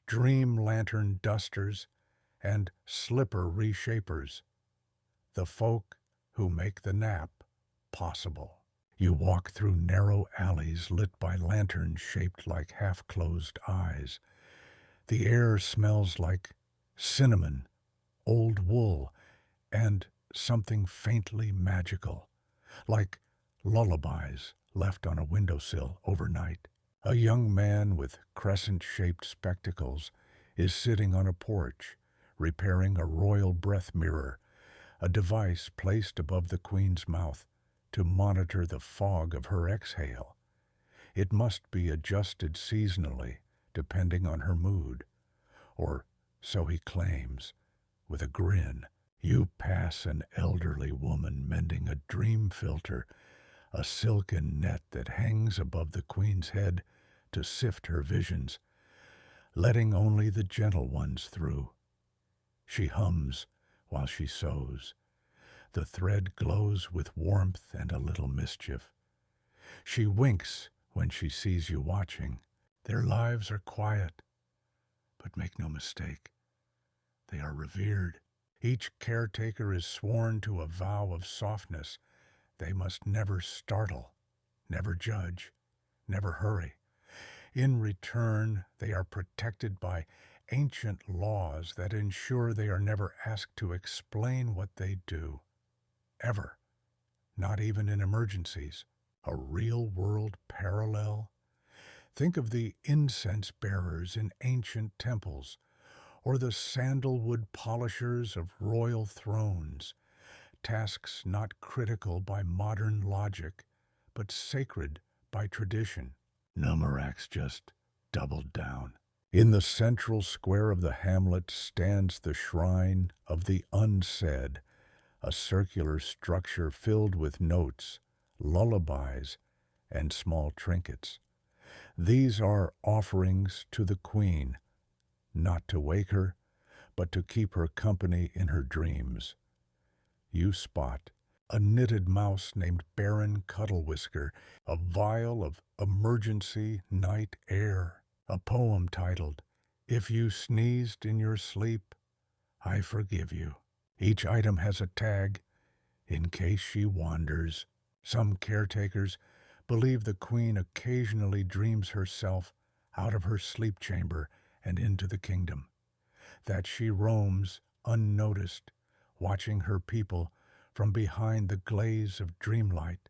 [SPEAKER 1] dream lantern dusters, and slipper reshapers, the folk who make the nap possible. You walk through narrow alleys lit by lanterns shaped like half-closed eyes. The air smells like cinnamon, old wool, and something faintly magical, like lullabies left on a windowsill overnight. A young man with crescent-shaped spectacles is sitting on a porch, repairing a royal breath mirror, a device placed above the Queen's mouth to monitor the fog of her exhale. It must be adjusted seasonally, depending on her mood, or so he claims, with a grin. You pass an elderly woman mending a dream filter, a silken net that hangs above the Queen's head to sift her visions, letting only the gentle ones through. She hums while she sews. The thread glows with warmth and a little mischief. She winks when she sees you watching. Their lives are quiet, but make no mistake, they are revered. Each caretaker is sworn to a vow of softness. They must never startle, never judge, never hurry. In return, they are protected by ancient laws that ensure they are never asked to explain what they do. Ever. Not even in emergencies. A real-world parallel? Think of the incense bearers in ancient temples, or the sandalwood polishers of royal thrones. tasks not critical by modern logic, but sacred by tradition. Numurax just doubled down. In the central square of the hamlet stands the shrine of the unsaid, a circular structure filled with notes, lullabies, and small trinkets. These are offerings to the queen, not to wake her, but to keep her company in her dreams. You spot a knitted mouse named Baron Cuddlewhisker, a vial of emergency night air, a poem titled, "If You Sneezed in Your Sleep, I Forgive You." Each item has a tag, in case she wanders. Some caretakers believe the queen occasionally dreams herself out of her sleep chamber and into the kingdom, that she roams unnoticed, watching her people from behind the glaze of dreamlight,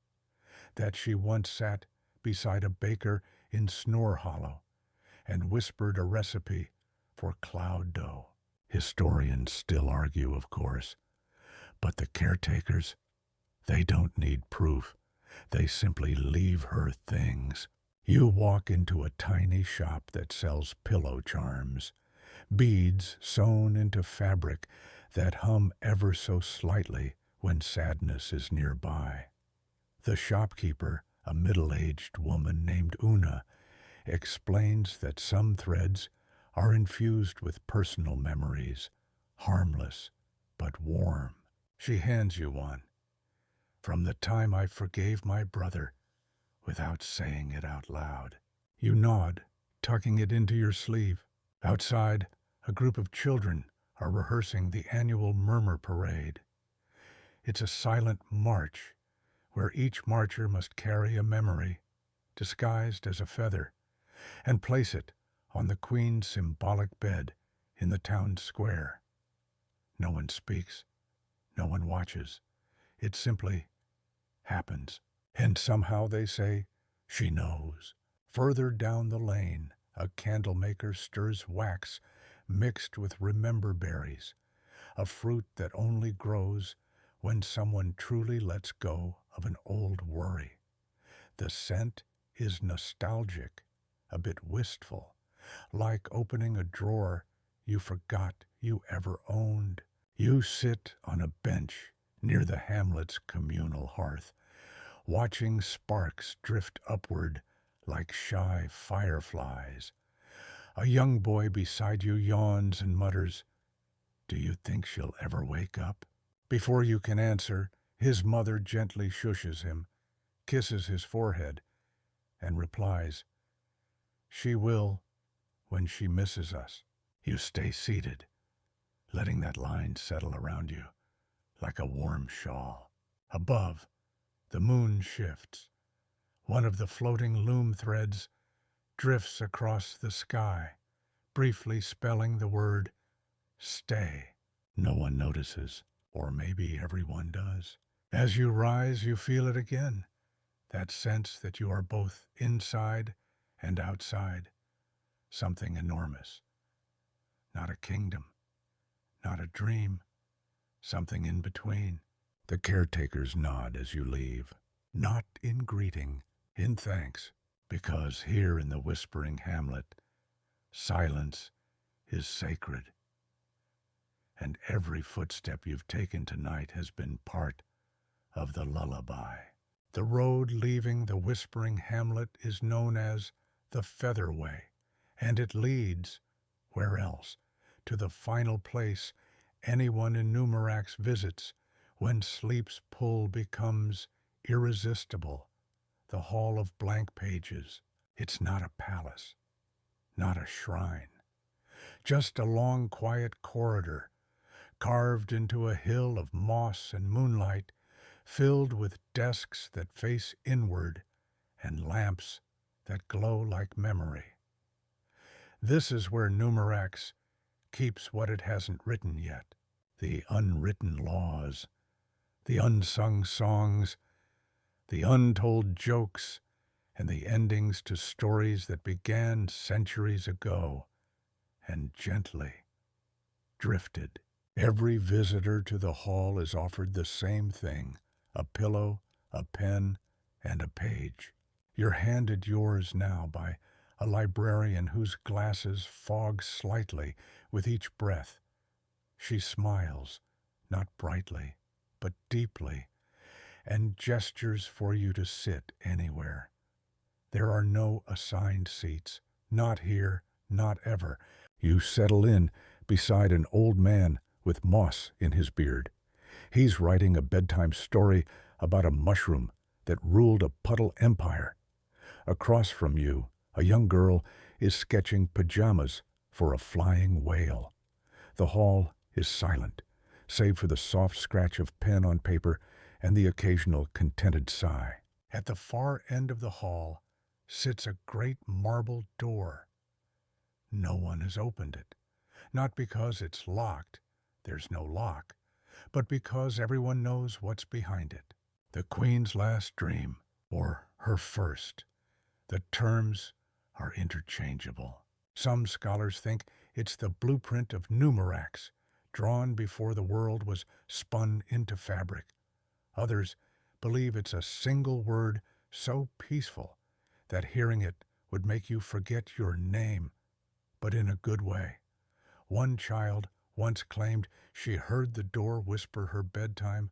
[SPEAKER 1] that she once sat beside a baker in Snore Hollow and whispered a recipe for cloud dough. Historians still argue, of course, but the caretakers, they don't need proof. They simply leave her things. You walk into a tiny shop that sells pillow charms, beads sewn into fabric that hum ever so slightly when sadness is nearby. The shopkeeper, a middle-aged woman named Una, explains that some threads are infused with personal memories, harmless but warm. She hands you one. "From the time I forgave my brother," without saying it out loud. You nod, tucking it into your sleeve. Outside, a group of children are rehearsing the annual Murmur Parade. It's a silent march where each marcher must carry a memory, disguised as a feather, and place it on the Queen's symbolic bed in the town square. No one speaks, no one watches. It simply happens. And somehow, they say, she knows. Further down the lane, a candlemaker stirs wax mixed with remember berries, a fruit that only grows when someone truly lets go of an old worry. The scent is nostalgic, a bit wistful, like opening a drawer you forgot you ever owned. You sit on a bench near the hamlet's communal hearth, watching sparks drift upward like shy fireflies. A young boy beside you yawns and mutters, "Do you think she'll ever wake up?" Before you can answer, his mother gently shushes him, kisses his forehead, and replies, "She will when she misses us." You stay seated, letting that line settle around you like a warm shawl. Above, the moon shifts. One of the floating loom threads drifts across the sky, briefly spelling the word stay. No one notices, or maybe everyone does. As you rise, you feel it again, that sense that you are both inside and outside, something enormous. Not a kingdom, not a dream, something in between. The caretakers nod as you leave, not in greeting, in thanks, because here in the whispering hamlet, silence is sacred, and every footstep you've taken tonight has been part of the lullaby. The road leaving the whispering hamlet is known as the Featherway, and it leads, where else, to the final place anyone in Numurax visits when sleep's pull becomes irresistible, the Hall of Blank Pages. It's not a palace, not a shrine, just a long, quiet corridor, carved into a hill of moss and moonlight, filled with desks that face inward and lamps that glow like memory. This is where Numurax keeps what it hasn't written yet, the unwritten laws, the unsung songs, the untold jokes, and the endings to stories that began centuries ago and gently drifted Every visitor to the hall is offered the same thing: a pillow, a pen, and a page. You're handed yours now by a librarian whose glasses fog slightly with each breath. She smiles, not brightly, but deeply, and gestures for you to sit anywhere. There are no assigned seats, not here, not ever. You settle in beside an old man with moss in his beard. He's writing a bedtime story about a mushroom that ruled a puddle empire. Across from you, a young girl is sketching pajamas for a flying whale. The hall is silent, save for the soft scratch of pen on paper and the occasional contented sigh. At the far end of the hall sits a great marble door. No one has opened it, not because it's locked, there's no lock, but because everyone knows what's behind it. The Queen's last dream, or her first. The terms are interchangeable. Some scholars think it's the blueprint of Numurax, drawn before the world was spun into fabric. Others believe it's a single word so peaceful that hearing it would make you forget your name, but in a good way. One child once claimed she heard the door whisper her bedtime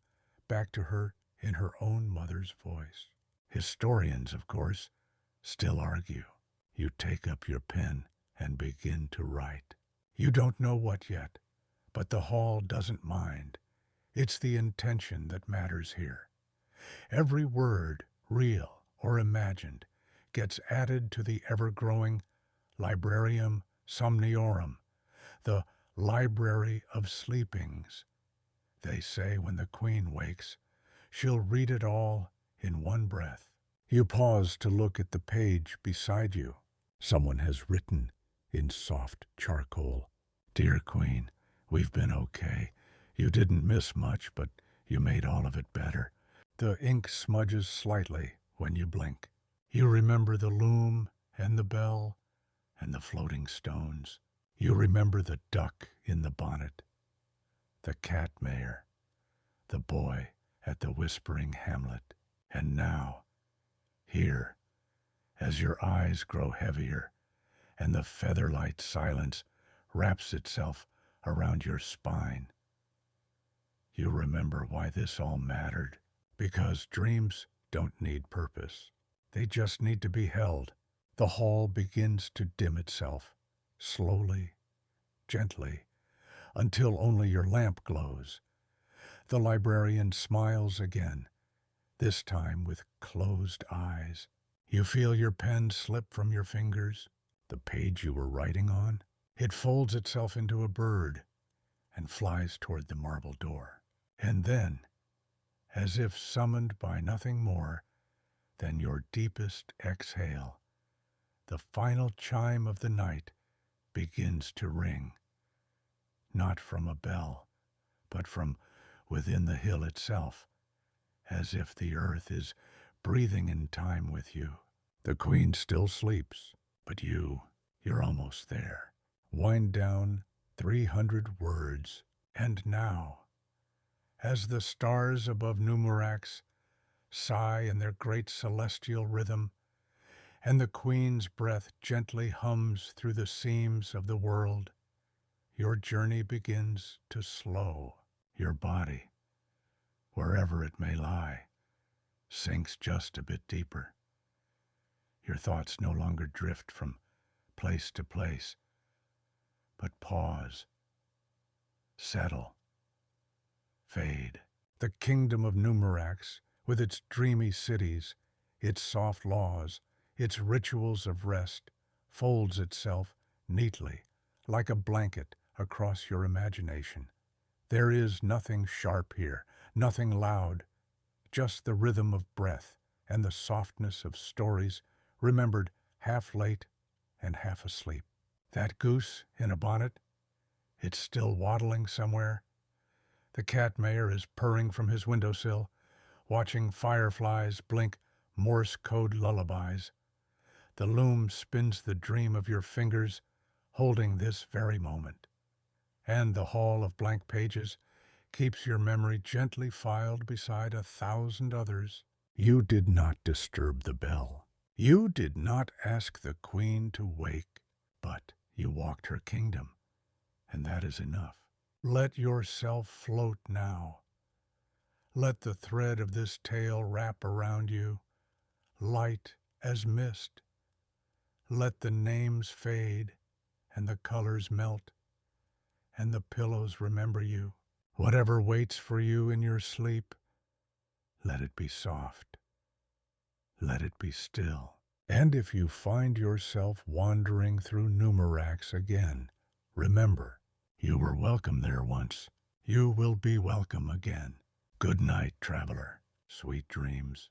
[SPEAKER 1] back to her in her own mother's voice. Historians, of course, still argue. You take up your pen and begin to write. You don't know what yet, but the hall doesn't mind. It's the intention that matters here. Every word, real or imagined, gets added to the ever-growing Librarium Somniorum, the Library of Sleepings. They say when the Queen wakes, she'll read it all in one breath. You pause to look at the page beside you. Someone has written in soft charcoal, "Dear Queen, we've been okay. You didn't miss much, but you made all of it better." The ink smudges slightly when you blink. You remember the loom and the bell and the floating stones. You remember the duck in the bonnet, the cat mayor, the boy at the whispering hamlet. And now, here, as your eyes grow heavier and the featherlight silence wraps itself around your spine, you remember why this all mattered. Because dreams don't need purpose. They just need to be held. The hall begins to dim itself, slowly, gently, until only your lamp glows. The librarian smiles again, this time with closed eyes. You feel your pen slip from your fingers, the page you were writing on. It folds itself into a bird and flies toward the marble door. And then, as if summoned by nothing more than your deepest exhale, the final chime of the night begins to ring, not from a bell, but from within the hill itself, as if the earth is breathing in time with you. The Queen still sleeps, but you're almost there. Wind down 300 words, and now, as the stars above Numurax sigh in their great celestial rhythm, and the Queen's breath gently hums through the seams of the world, your journey begins to slow. Your body, wherever it may lie, sinks just a bit deeper. Your thoughts no longer drift from place to place, but pause, settle, fade. The kingdom of Numurax, with its dreamy cities, its soft laws, its rituals of rest, folds itself neatly, like a blanket, across your imagination. There is nothing sharp here, nothing loud, just the rhythm of breath and the softness of stories remembered half late and half asleep. That goose in a bonnet, it's still waddling somewhere. The cat mayor is purring from his windowsill, watching fireflies blink Morse code lullabies. The loom spins the dream of your fingers, holding this very moment. And the hall of blank pages keeps your memory gently filed beside 1,000 others. You did not disturb the bell. You did not ask the queen to wake, but you walked her kingdom, and that is enough. Let yourself float now. Let the thread of this tale wrap around you, light as mist. Let the names fade, and the colors melt, and the pillows remember you. Whatever waits for you in your sleep, let it be soft. Let it be still. And if you find yourself wandering through Numurax again, remember, you were welcome there once. You will be welcome again. Good night, traveler. Sweet dreams.